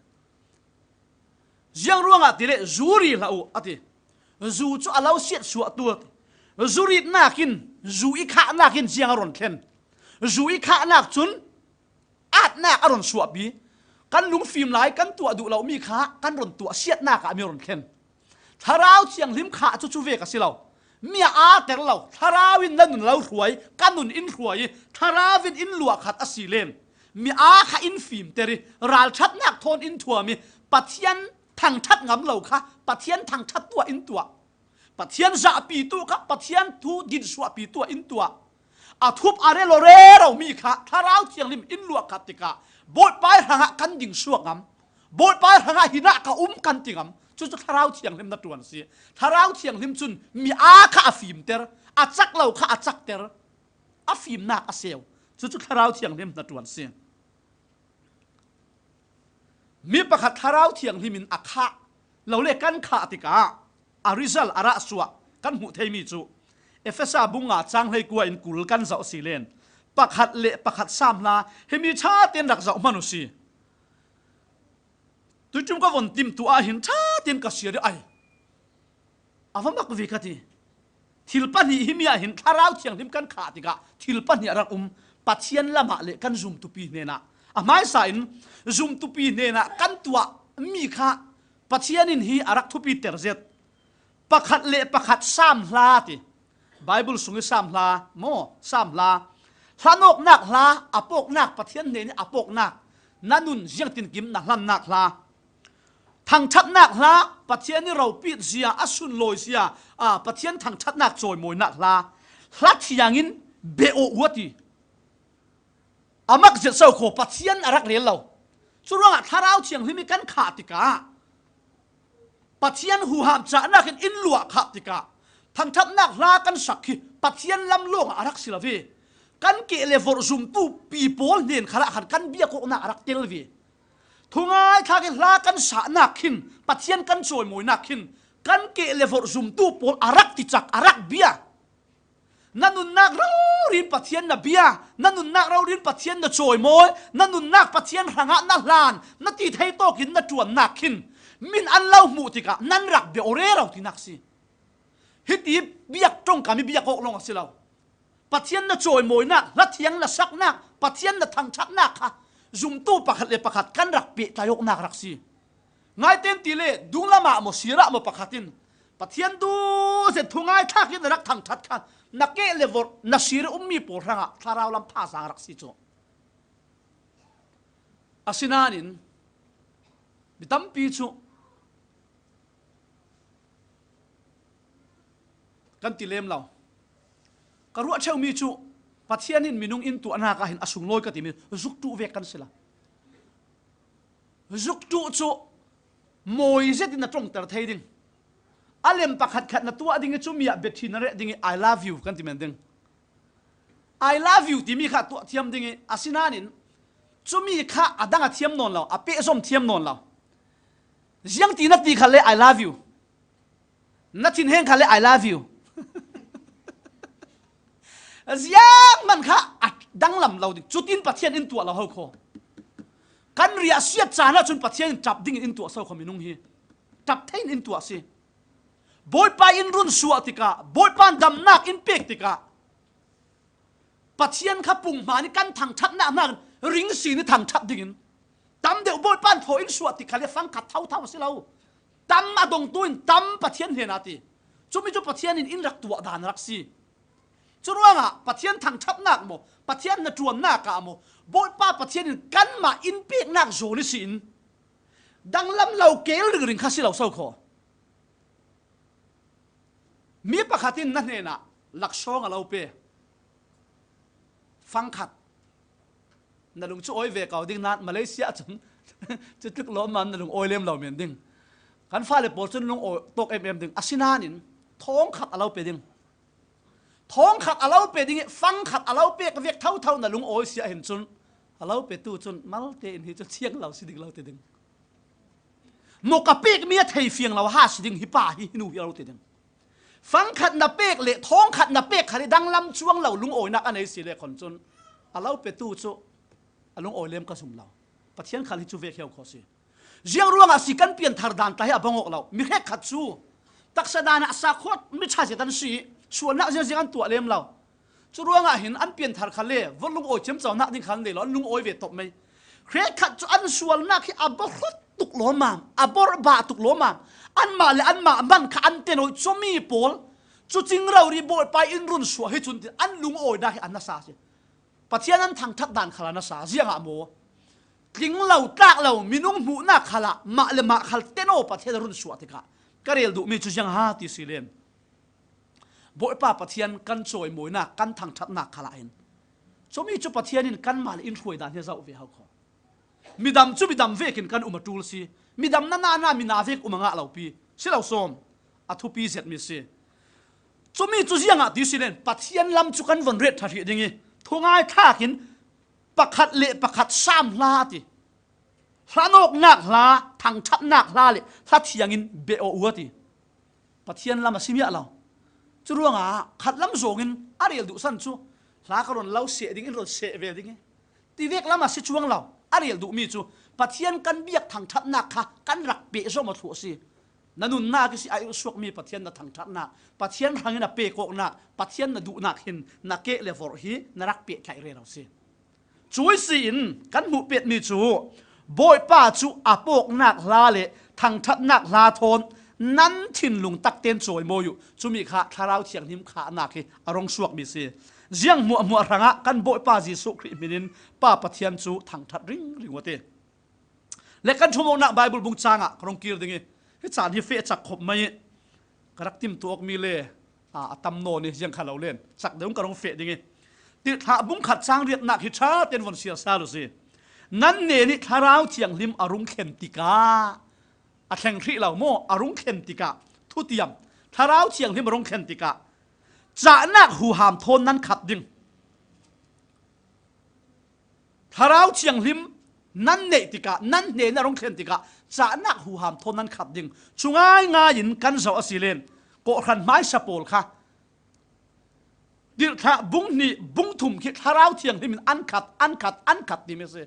ยังร่วงอ่ะทีเล่จูรีเราอ่ะทีจูจู่เราเสียชัวตัวจูรีน่ากินจูอีข้าน่ากินเจียงอร่อยเข็นจูอีข้าน่าจุนอาดน่าอร่อยชัวบีกันลุงฟิล์มไหลกันตัวดูเรามีขากันรนตัวเสียดหน้ากะมีรนเข็นถ้าเราเชียงลิมขาจู่ๆเวกสิเรามีอาแต่เราถ้าเราวินนั่นเรารวยกันนุนอินรวยถ้าเราวินอินหลวกขัดอสีเลนมีอาขาอินฟิล์มเตริราลชัดนักทนอินทัวมีปัทยันทางชัดงำเราค่ะปัทยันทางชัดตัวอินตัวปัทยันจะปีตัวค่ะปัทยันทูดินสวปีตัวอินตัวอาทุบอาเรโลเรเรามีค่ะถ้าเราเชียงลิมอินหลวกขัดติกาบทไปหางกันดิ่งสวกงำบทไปหางหินะกะกันติงำจุดทาราวเชียงลิมนัดวนสิทาราวเชียงลิมจุนมีอาข้าฟิมเตอร์อาจักเราข้าอาจักเตอร์อาฟิมนักอาเซลจุดทาราวเชียงลิมนัดวนสิมีประคัดทาราวเชียงลิมินอาข้าเราเรียกกันข้าติกาอาริซัลอาระสวะกันหูเทมิจูเอฟเฟซ่าบุงอาจังให้กวนอินกุลกันเจ้าสิเลนปักขัดเละปักขัดซ้ำลาเฮมีชาเตียนรักษามนุษย์ตุจุมก็วันติมตัวหินชาเตียนกษัตริย์ไออาฟังมักวิกติทิลปันหิมีหินทาราวเชียงทิมกันขาติกะทิลปันหิรักปัจเจียนละมาเละกันซุ่มตุปีเนนะอาไม่ใส่ซุ่มตุปีเนนะกันตัวมีค่ะปัจเจียนินฮีอารักทุปีเตอร์เซตปักขัดเละปักขัดซ้ำลาติไบเบิลสุงซ้ำลาโมซ้ำลาพระนกนักลาอปกนักปะเทียนเนนี่อปกนักนันนุนเจียงตินกิมนักลันนักลาทางชัดนักลาปะเทียนนี่เราปิดเสียอสุนลอยเสียปะเทียนทางชัดนักจอยมวยนักลาลัดที่ยังอินเบโอวัตีอามักเจ็ดเสาโคปะเทียนอรักเลี้ยเราสุดว่าถ้าเราเชียงที่มีกันขาติกาปะเทียนหูหามจะนักอินลัวขาติกาทางชัดนักลากันสักขีปะเทียนลำลงอรักศิลวีกันเกลฟอร์ซุมตูปีโป้เนียนขลักขันกันเบียกนักรักเตลวีทุงไงถ้ากันลากันสานักขินปัจเจียนกันโจยมวยนักขินกันเกลฟอร์ซุมตูโป้อารักติจักอารักเบียนั่นนุนนักเรารินปัจเจียนนับเบียนั่นนุนนักเรารินปัจเจียนนัโจยมวยนั่นนุนนักปัจเจียนหางนักลานนัดตีไทยโตกินนัดจวนนักขินมินอันเล่าหมู่ติกะนั่นรักเบียโอเรเราที่นักสิฮิตีเบียกตรงกันมีเบียกอกลงสิเราปัจเจียนน่ะโจยมวยนักลัดเทียงน่ะสักนักปัจเจียนน่ะทางชักนักค่ะจุ่มตู้ปักขัดเลยปักขัดกันรักเปียตายกนักรักสิไงเต็มตีเล่ดุงละมาโมสีระโมปักขัดินปัจเจียนดูเสร็จทุงไงทักยินรักทางชัดค่ะนักเกเลวร์นักสีระมีปวดรังอ่ะทาราวลำพาสางรักสิโจอาศินานินบิตัมปีจูกันตีเลมเรากระรัวเชลมีจูปัจเจียนินมีนุงอินตัวนาคาเห็นอสุงลอยกติมีจุกตูเวกันสิละจุกตูจูมวยเจดินตรงแต่ไทยดิ้งอเลมปักขัดขัดนตัวดิ้งจูมีเบ็ดทีนั่นแหละดิ้ง I love you กันที่มันดิ้ง I love you ที่มีข้าตัวเทียมดิ้งอาศินานินจูมีข้าอดังเทียมนนเราอเปะส้มเทียมนนเรายังตีนัดตีขัดเลย I love you นัดทิ้งเฮงขัดเลย I love youยังมันค่ะดังลำเราดิจุดอินปัจเจียนอินตัวเราเขาโคกันเรียเสียจานะจนปัจเจียนจับดิ้งอินตัวเศร้าขมินุงฮีจับเทนอินตัวสิบอยไปอินรุนสัวติกาบอยปานดำนักอินเป็กติกาปัจเจียนขับปุ่งมานี่กันทางชัดหน้ามันริงสีนี่ทางชัดดิ้งต ตั้มเดี๋ยวบอยปั้นโถอินสวดติดขัดฟังขัดเท่าสิเราตั้มมาดงตุนตั้มปะเทียนเฮนาติจุไม่จุปะเทียนอินรักตัวดานรักซีจุร่วงอ่ะปะเทียนทางทับนักโมปะเทียนน่ะจวนนักอะโมบอยป้าปะเทียนกันมาอินเปียกนักโจนิสินดังลำเราเกลหรือริงข้าสิเราเศร้าคอมีปะขัดินนั่นเองนะหลักช่องเราเปฟังขัดนั่นลุงช่วยเวกเอาดิ้งนัดมาเลเซียจนจะตึกล้อมันนั่นลุงโอยเลี้ยมเราเหมือนดิ้งกันฟ้าเลยปวดจนลุงโอยตกดึงอาศินานินท้องขัดเราเปดิ้งท้องขัดเราเปดิ้งฟังขัดเราเปก็เวียกเท่านั่นลุงโอยเสียเห็นจนเราเปตู้จนมาเตนที่จะเชียงเราสิดิ้งเราเตดิ้งนกกระเปกเมียไทยเฟียงเราห้าสิดิ้งฮิป้าฮินูเราเตดิ้งฟังขัดนับเปกเละท้องขัดนับเปกขัดดังลำช่วงเราลุงโอยนักอันไหนสิเละคนจนเราเปตู้โจลุงโอยเลี้ยมกระสุมเราปะเทียนขัดที่จูเวกเขียวขอสิเจียงร่วงอาศิกันเปลี่ยนทาร์ดานตายบังอกเรามีแค่ขัดชูตักษดานะสักขวดไม่ใช่เจตันสีส่วนนักเจียงตัวเลี้ยมเราจูร่วงอาเห็นอันเปลี่ยนทาร์คันเล่วันลุงโอยเชื่อมเจ้านักดิ้งขันเล่แล้วลุงโอยเวทตบไหมแค่ขัดจูอันส่วนนักที่อับบรุษตุกล้อมามอับบรบาตุกล้อมามอันมาเลยอันมาบันขันเตนโอยจมีปอลจุจริงเรารีบอยไปอินรุนสัวให้จุนอันลุงโอยได้อันน่าสาสิปะเทียนั้นทางทักดานขลาน่าสาเจียงอะโมกิงเราตากเรามีนุ่งหูนักขละมาเลมาขลเตโนปะเทียนรุนสัวติกะก็เรียลดูมีจุยังหาติสิเลนบอยป้าปะเทียนกันโจยมวยนักกันทางทักนักขละเห็นสมีจุปะเทียนินกันมาเลอินช่วยดานเฮเจ้าเวหาขอมีดำจุมีดำเวกินกันอุมาตูลซีมีดำนามีนาเวกอุมงะเราปีสิเราสมอัทุปีเสร็จมีซีจุมีจุยังอะดิสิเลนปะเทียนลำจุกันวันเร็ดทัดอย่างงี้ทุ่งง่ายท่ากินปะขัดเละปะขัดซ้ำลาติพระนกนักลาทางทับนักลาเลยถ้าเทียงินเบออวติปะเทียนลำมาซิมีอะเราจุร่วงอ่ะขัดลำโจงินอะไรดูสันจูลากระดนเราเสียดิ้งรถเสียเวดิ้งตีเวกลำมาซิช่วงเราอะไรดูมีจูปะเทียนกันเบียกทางทับนักค่ะกันรักเปะโซมาถั่วสินั่นนุ่นนากิสิอายุสวกมีปะเทียนน่ะทางทับนักปะเทียนทางนี้น่ะเปะโกนักปะเทียนน่ะดูนักหินนักเกะเลฟอร์ฮีนักรักเปะไก่เรื่องเราสิช่วยสินกันหูเป็ดมีจูบอยป้าจูอาโปกนักลาเลทางทับนักลาทนนั้นถิ่นลุงตักเต้นโจยโมอยู่จูมีขาทาราวเทียงหิมขาหนักอารมณ์สวกมีสิเจียงมัวรังะกันบอยป้าจีสุคริมินินป้าปะเทียนจูทางทัดริงวะเตและกันชั่วโมงนักไบเบิลบุงจางอ่ะกรงกีร์ดึงที่จานที่เฟจักขบไม่กระติมตัวมีเล่ตำโนนี่ยังขัดเราเล่นจักเดี๋ยวกระงเฟดึงติดหาบุงขัดจางเรียดหนักฮิชาเต้นวันเสียซาลุสินั่นเนี่ยนี่ทาราวเทียงลิมอรุณเข็มติกาแข่งที่เราโมอรุณเข็มติกาทุติยมทาราวเทียงลิมอรุณเข็มติกาจะนักหูหามโทนนั้นขัดดึงทาราวเทียงลิมนั่นเนติกานั่นเนนอรุณเข็มติกาจะนักหูหามโทนนั้นขัดดึงช่วงง่ายยินกันเสาอสิเลนโกขันไม้สปอลค่ะดิลท่าบุ้งนี่บุ้งทุ่มคิดทาราวเทียงลิมอันขัดดีไหมสิ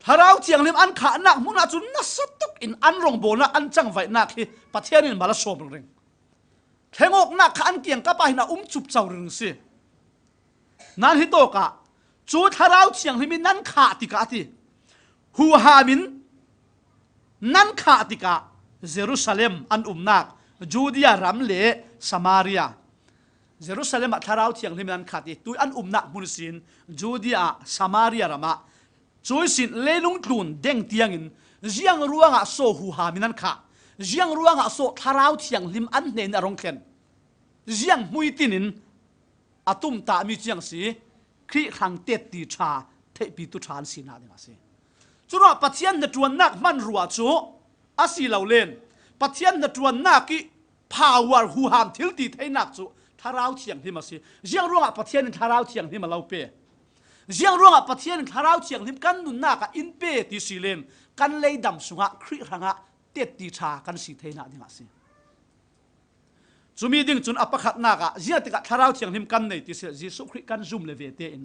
ทาราวเทียงลิมอันขัดนักมุนาจุนนัสตุกอินอันรองโบนะอันจังไว้นักที่ประเทศนี้มาละโซมเร่งแข่งอกนักขันเกียงกับไปนะจุบเจ้าเรื่องสินั่นฮิโตกะจูทาราวเทียงลิมนั่นขาติกาที่หัวหามินนั่นขาติกาเยรูซาเล็มอันนักจูเดียรัมเลสมารียเยรูซาเล็มทาราวเทียงลิมนั่นขาติตุยอันนักมุนสินจูเดียสมารียรามาช่วยสิเลนุงตุนเด้งเตียงอินเจียงรัวงะโซหูหามินันขาเจียงรัวงะโซทาราวเทียงลิมอันเนนอรงเข็นเจียงมุยตินินอาตุมตามีเจียงสีครีขังเตตีชาเทปีตุชานสีนาเดงาสีจุดว่าปัจจัยนจวนนักมันรัวจูอาศัยเหล่าเล่นปัจจัยนจวนนักกีพาวร์หูหามทิลตีไทยนักจูทาราวเทียงที่มาสีเจียงรัวงะปัจจัยนทาราวเทียงที่มาเล่าเป้เจียงร่วงอ่ะปะเทียนทาราวเชียงลิมกันนุนนักอินเปติสิเลนกันเลยดำสุงะคริรังะเตติชากันสิเทน่าดิมาสิจุมีดิ่งจุนอัปขัดนักอ่ะเจียติกะทาราวเชียงลิมกันในติเสจิสุคริกันซุ่มเลเวเตอิน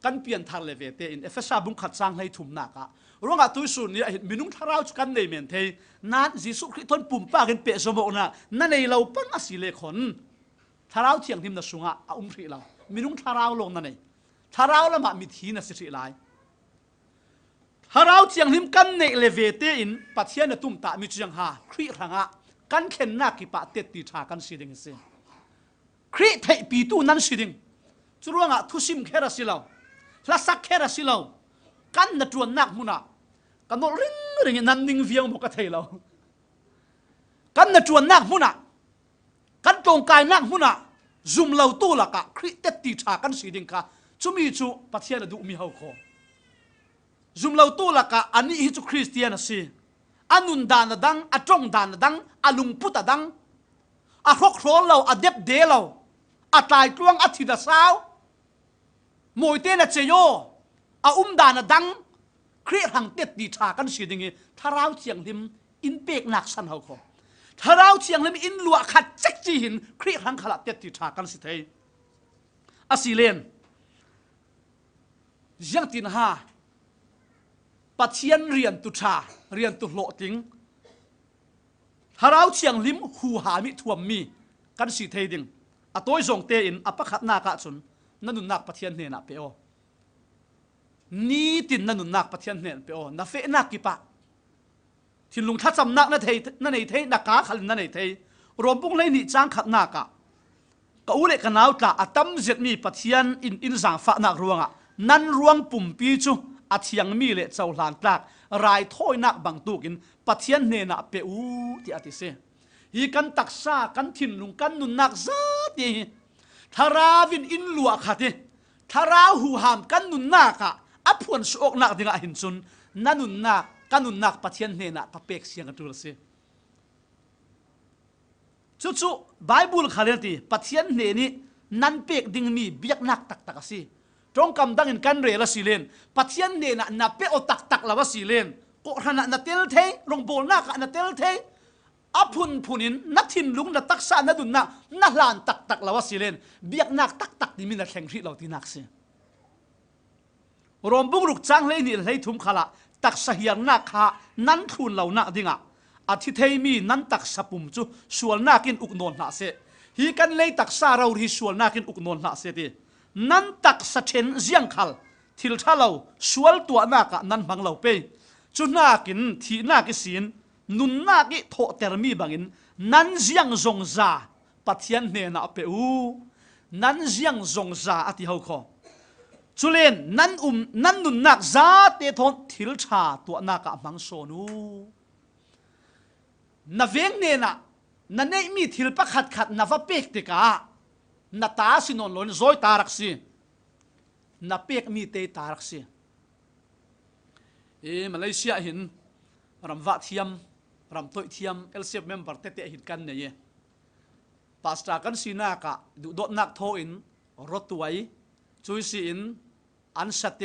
กันเปลี่ยนทางเลเวเตอินเอฟเฟซ่าบุงขัดจางให้ถุมนักอ่ะร่วงอ่ะตุยสุนนี่มินุงทาราวกันในเมนเทนัดจิสุคริทนปุ่มปากันเปะสมบูรณ์นะนั่นในเราปั้นอสิเลขอนทาราวเชียงลิมน่ะสุงะคริเรามินุงทาราวลงนั่นเองทาราวละมามิทีน่ะสิริไลท ฮาราวเจียงหิมกันในเลเวเตอินปัทยานตุมตามิจียงฮาครีรังะกันเข็นนักกิปะเตติชากันสิดิงเสครีไทปีตูนั้นสิดิงจุรวงะทุสิมแค่ละสิลาวละสักแค่ละสิลาวกันนัดจวนนักมุนะกันโนริงริงนันนิงเวียงมกเทลาวกันนัดจวนนักมุนะกันตรงกายนักมุนะซุมลาวตู้ละกะครีเตติชากันสิดิงค่ะจุมีจูปัทยานดูมีเฮาโคซุมลาวตู้ละกะอันนี้ฮิจูคริสเตียนสิอันุนดานดังอัจงดานดังอลุงพุตดังอะครกครอนเราอะเด็บเดเราอะตายกลวงอะทิดาสาวมวยเตนเจโยอะดานดังครีหังเต็ดดีชากันสิดิงทาราวเชียงหิมอินเปกนักสันเฮาโคทาราวเชียงหิมอินลัวขัดเจ็กจีหินครีหังขลัดเต็ดดีชากันสิเทอสิเลนยังตินฮาปัจเจียนเรียนตุชาเรียนตุโลติงฮาราวเชียงลิมหูหามิทวมมีกันสิเทดิงอตัวจงเตอินอปะขัดนากะชนนั่นนุนักปัจเจียนเนนะเปโอนี่ตินนั่นนุนักปัจเจียนเนนะเปโอนาเฟนักกิปะทินลุงทัดจำนักนั่นเทนั่นเทนักกาขันนั่นเทรวมปุงเลยนี่จางขัดนากะก็อุเลกันเอาตาอัตัมเจ็ดมีปัจเจียนอินสังฝักนักรวงอ่ะนั่นรวงปุ่มปีจูอาเทียงมีเลเจ้าหลานกลากรายถ้อยนักบังตุกินปัทยันเนนะเปอูที่อติเสฮีกันตักษากันทินลุงกันนุนนักซาตีทาราวินอินลัวขัดทาราหูหามกันนุนนักะอัพวนสอกนักดิ่งหินซุนนั่นนุนนักกันนุนนักปัทยันเนนะตะเปกเสียงกันตุลเสชุไบเบิลขานตีปัทยันเนนี่นั่นเปกดิ่งมีเบียกนักตักสิตรงกำดังอินกันเรลสิเลนปัจจัยเนนะนับเปโอตักลาวสิเลนก็ขณะนัดเตลเทรงโบนักนัดเตลเทอพุนพุนินนัดทินลุงนัดตักษานัดดุนนักนักลานตักลาวสิเลนเบียกนักตักนี่มีนัดแข่งที่เราที่นักเสียรวมบุกรุกจังเลยนี่เลยทุ่มขละตักสเฮียงนักขานั้นทุนเหล่านักดิ่งอ่ะอาทิตย์เทมีนั้นตักสปุ่มจูส่วนนักินอุกนนหนาเสฮีกันเลยตักษาเราที่ส่วนนักินอุกนนหนาเสตีนั้นตักสะเชนเจียงขัลทิลท่าเราสวลตัวนักนั้นบังเราเปจุนักินที่นักสินนุนนักโถเตอร์มีบังอินนั้นเจียงจงซาปัทยันเนนะเปอูนั้นเจียงจงซาอธิเฮาคอจุเลนนั้นนั้นนุนนักซาเตทอนทิลชาตัวนักมังโซนูนาเวงเนนะนั่นเองมีทิลปะขัดนาฟะเปกติกานาตาสินนลนซอยตารักซีนาเปียกมีเตตารักซีมาเลเซียหินรำวัดเทียมรำต้อยเทียมเอลเซียเมมเบอร์เตะหินกันเนี่ยปาสตากันสีนากะดูดนักโทอินรถตัวไอจุยสีอินอันสเต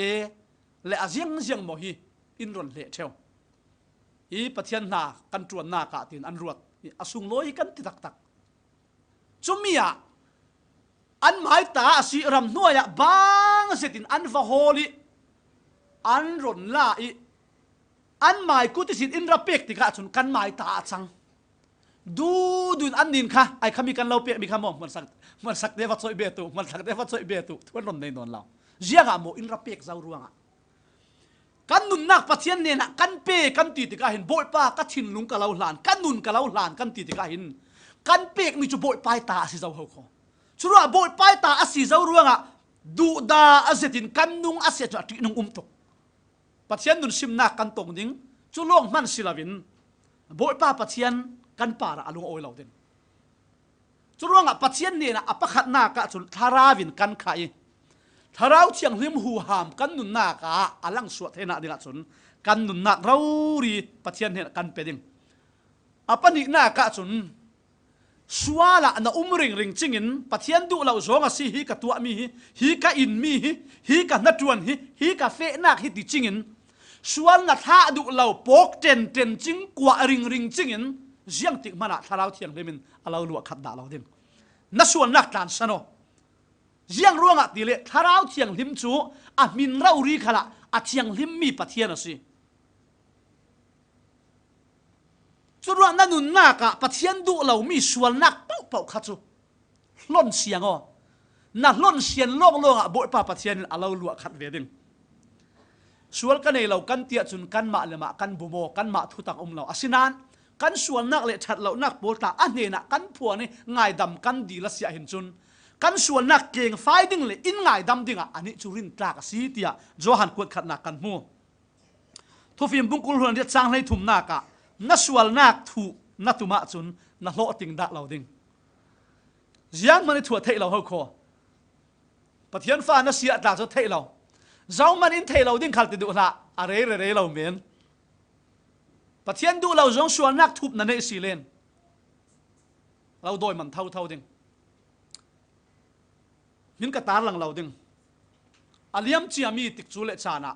เลอเจียงโมฮีอินรอนเละเทวปัทยันนากันจวนนากะตินอันรวดอสุงลอยกันติตักจุมีอะอันหมายตาสิรำนัวยบางเสตินอันฟะโฮลิอันรอนลาอีอันหมายกุติสินอินระเปกติกะจนกันหมายตาจังดูอันนินค่ะไอ้ขมีกันเราเปกมีคำมองมันสักเดวัดซอยเบตุมันสักเดวัดซอยเบตุทวนรอนในนอนเราเจียงอะโมอินระเปกเจ้ารวงอะกันนุนนักปัทยันเนี่ยนะกันเปกันตีติกะเห็นโบยป้ากันชินลุงกับเราหลานกันนุนกับเราหลานกันตีติกะเห็นกันเปกมีจุโบยปลายตาสิเจ้าเขาชุระโบยปลายตาอาศิเจ้ารวงอะดูดาอาเซตินกันนุงอาเซจะตีนุงตกปัทยันนุนซิมนักกันตรงดิ้งจุลงมันศิลาวินโบยป้าปัทยันกันป่าระอลุงโอยเหล่าเด่นจุลงอะปัทยันเนี่ยนะอปะขัดนากะจุลทาราวินกันไข่ทาราวเชียงลิมหูหามกันนุนนากะอลังสวดเทนะดิ่งจุนกันนุนนักเรารีปัทยันเนี่ยกันเป็ดดิ้งอปะนินากะจุนสวาละนะริงจิงินปัทยันดูเราสองอาศัยฮีกับตัวมีฮีกับอินมีฮีกับนัดจวนฮีกับเฟนักฮีติจิงินสวาละท่าดูเราปกเจนจิงกว่าริงจิงินเจียงติกมันอะทาราวเทียงเลมินเราลวกขัดด่าเราเด่นนัดส่วนนักการสนอเจียงร่วงอะตีเละทาราวเทียงลิมจูอะมินเรารีขละอะเทียงลิมมีปัทยันสิจุดว่านั่นนุนนักะปัทยันดูเรามีส่วนนักเป่าขัดจูล้นเสียงอ๋อนั่นล้นเสียงล่องอ่ะบ่อยป่าปัทยันเราลวกขัดเวดิง sual kan ei lo kan tia chun kan ma lema kan bumo kan ma thu tak lo asinan kan sual nak le that lo nak polta ane na kan phuani ngai dam kan di la sia hin chun kan sual nak keng fighting le in ngai dam dinga ani churin tlak si tia johan kwat khat na kan mu thofim bungkul hon ria chang lai thum na ka na sual nak thu na tuma chun na hlo ting da lo ding ziang mani thua thei lo ho kho pathian fa na sia ta cho thei lo zau man in thei lo ding khal ti du la are re lo men pathian du lo zong sual nak thup na nei si len lo doi man thau ding min ka tar lang lo ding aliam chiami tik chu le chana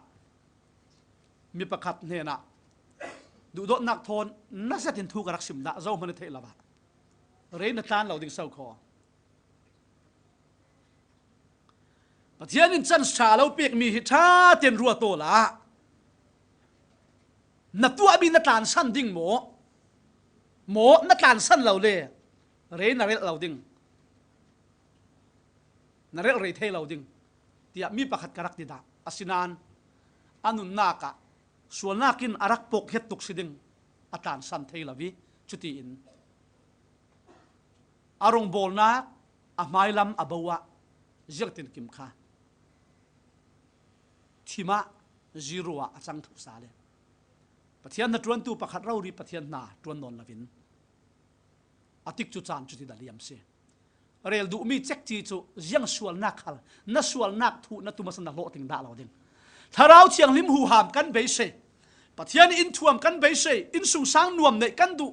mi pakhat ne na du do nak thon na sa tin thu ka rak sim da zo man thei la ba re na tan lo ding sau kho pathian in chan cha lo pek mi hi tha ten ruwa to la na tu abi na tan san ding mo na tan san lo le re na re lo ding na re re thei lo ding tia mi pakhat karak ti da asinan anun naka sual nakin arak pok het tuk siding atan san thei lawi chuti in arong bol na amailam abawa zirtin kim kha thima zirua achang thu sale pathian na tuan tu pakhat rauri pathian na tuan non lavin atik chu chan chuti daliam se rel du mi chek chi chu ziang sual nak khal na sual nak thu na tumasan na lo ting da lo ding tharau chiang lim hu ham kan be se pathian in thuam kan be se in sung sang nuam nei kan du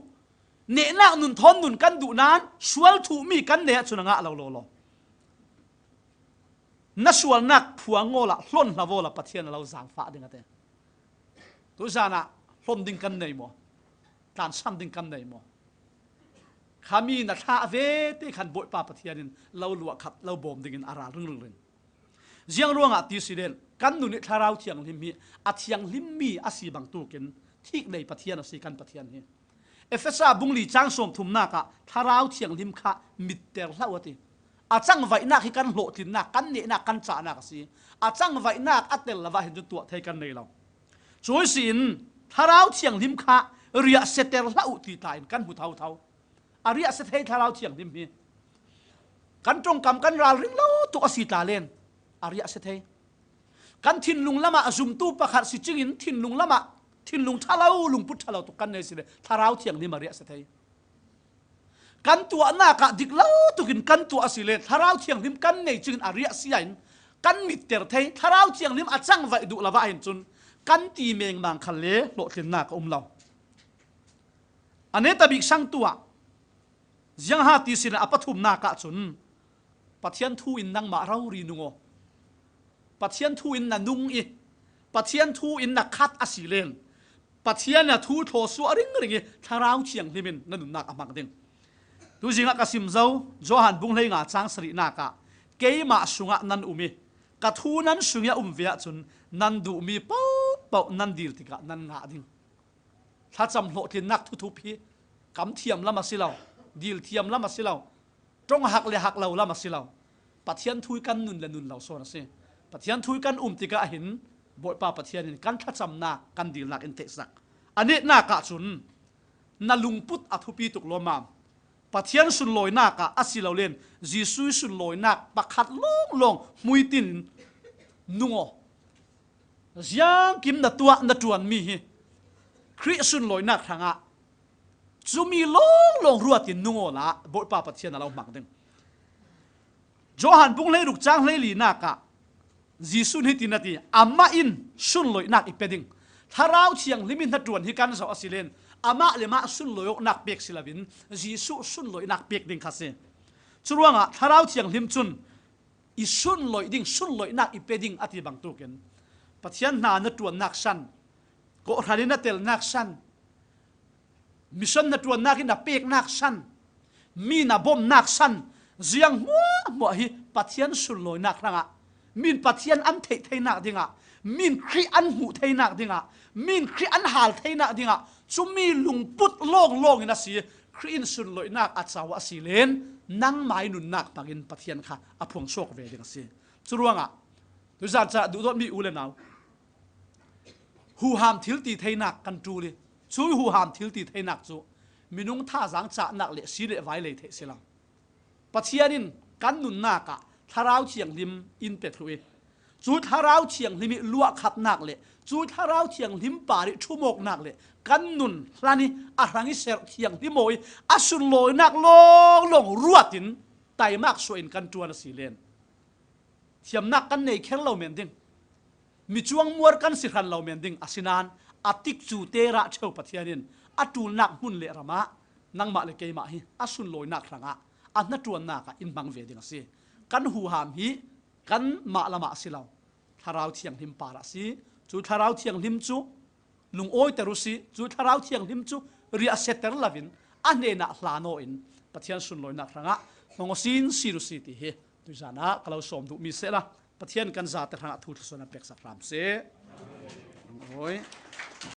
ne na nun thon nun kan du nan sual thu mi kan ne chunanga lo na sual nak phuangola hlon lavola pathian lo zang fa ding ate tu sana hlom ding kan nei mo tan sam ding kan nei mo khami na tha ve te khan boi pa pathianin lo luwa khat lo bom dingin aral ring ziang ruanga ti siden kan nu ni tharau thiang lim mi a thiang lim mi a si bang tu ken thik nei pathian a si kan pathian hi efesa bungli chang som thum na ka tharau thiang lim kha mit ter hlawati a chang vai na hi kan hlo tin na kan ne na kan cha na ka si a chang vai na atel lawa hin tu thei kan nei lo choi sin tharau thiang lim kha ria seter hlau ti tain kan hu thau aria se thei tharau thiang lim hi kan trong kam kan ral ring lo tu asi ta len aria se thei kan thin lung lama azum tu pakhat si chingin thin lung lama thin lung thalau lung put thalau to kan nei si le tharau thiang lim aria se thei kan tu na ka diklo tu kin kan tu asile tharau thiang lim kan nei chingin aria siain kan mit ter thei tharau thiang lim achang vai du lawa hin chun kan ti meng mang khale lo thin na ka lo ane tabik sang tua ziang ha ti sin apathum na ka chun pathian thu in nang ma rau ri nungo pathian thu in na nung i pathian thu in na khat asilen pathian na thu tho su aring ringi tharau chiang limin na nun nak amak ding tu jinga ka sim zo johan bung lei nga chang sri na ka keima sunga nan umi ka thu nan sungya via chun nan du mi pau nan dil tika nan nga ding tha cham hlo tin nak thu phi kam thiam lama silaw dil thiam lama silaw trong hak le hak law lama silaw pathian thui kan nun le nun law so na se pathian thui kan tika hin boi pa pathian in kan tha cham na kan dil nak in te sak ane na ka chun na lungput athupi tuk lomam pathian sun loi na ka asilaw len jisu sun loi nak pakhat long muitin nungo jiang kim na tua na tuan mi hi khri sun loi nak thanga chumi long ruatin nungo la boi pa pathian alo mak ding johan bung le ruk chang le li na ka jisu ni tinati amma in sun loi nak ipeding tharau chiang limin na tuan hi kan so asilen ama lema sun loyok nak pek silawin jisu sun loi nak pek ding khase churuanga tharau chiang lim chun i sun loi ding sun loi nak ipeding ati bang tu ken pathian na na tuan nak san ko ralina tel nak san mission na tuan nak na pek nak san mi na bom nak san ziang mo hi pathian sun loi nak ranga min pathian an thei nak dinga min khri an hu thei nak dinga min khri an hal thei nak dinga chumi lungput long ina si khrin sun loi nak achawa asilen nang mai nun nak pangin pathian kha aphung sok ve ding si churuanga tu za cha du dot mi ule naw หูหามทิลตีเทนักกันจูเลยช่วยหูหามทิลตีเทนักจูมินุงท่าสังจะนักเละสีเละไว้เลยเทสิลังปัจเจียนินกันนุนนากะทาราวเชียงลิมอินเป็ดลุยจูทาราวเชียงลิมิลัวขับนักเละจูทาราวเชียงลิมปาริชั่วโมกนักเละกันนุนลานี่อารังอิเสรเชียงลิมอยอาสุนลอยนักลงลงรัวตินไตมากสวยกันจวนสีเลนเทียมนักกันในแค่เราเมนดิงมีจวงมัวกันสิขันเราเมนดิงอาศินานอติกจูเตระเชวปัทยานินอตูนักมุนเลระมะนังมาเลเกยมาฮิอาสุนลอยนักครั้งอ่ะอันนั้นจวนนักอินบังเวดิงสิกันหูหามฮีกันมาละมาสิเราทาราวเทียงหิมปาระสิจูทาราวเทียงหิมจูลุงโอยเตรุสิจูทาราวเทียงหิมจูเรียเซตเตอร์ลาวินอันเนน่ะลาโนอินปัทยาสุนลอยนักครั้งอ่ะมองสินสิรุสิติเฮตุจานะกล่าวสมดุมิเสละปัทยานกันซาตระหะทุตสนเป็กสักรามเสโอ้ย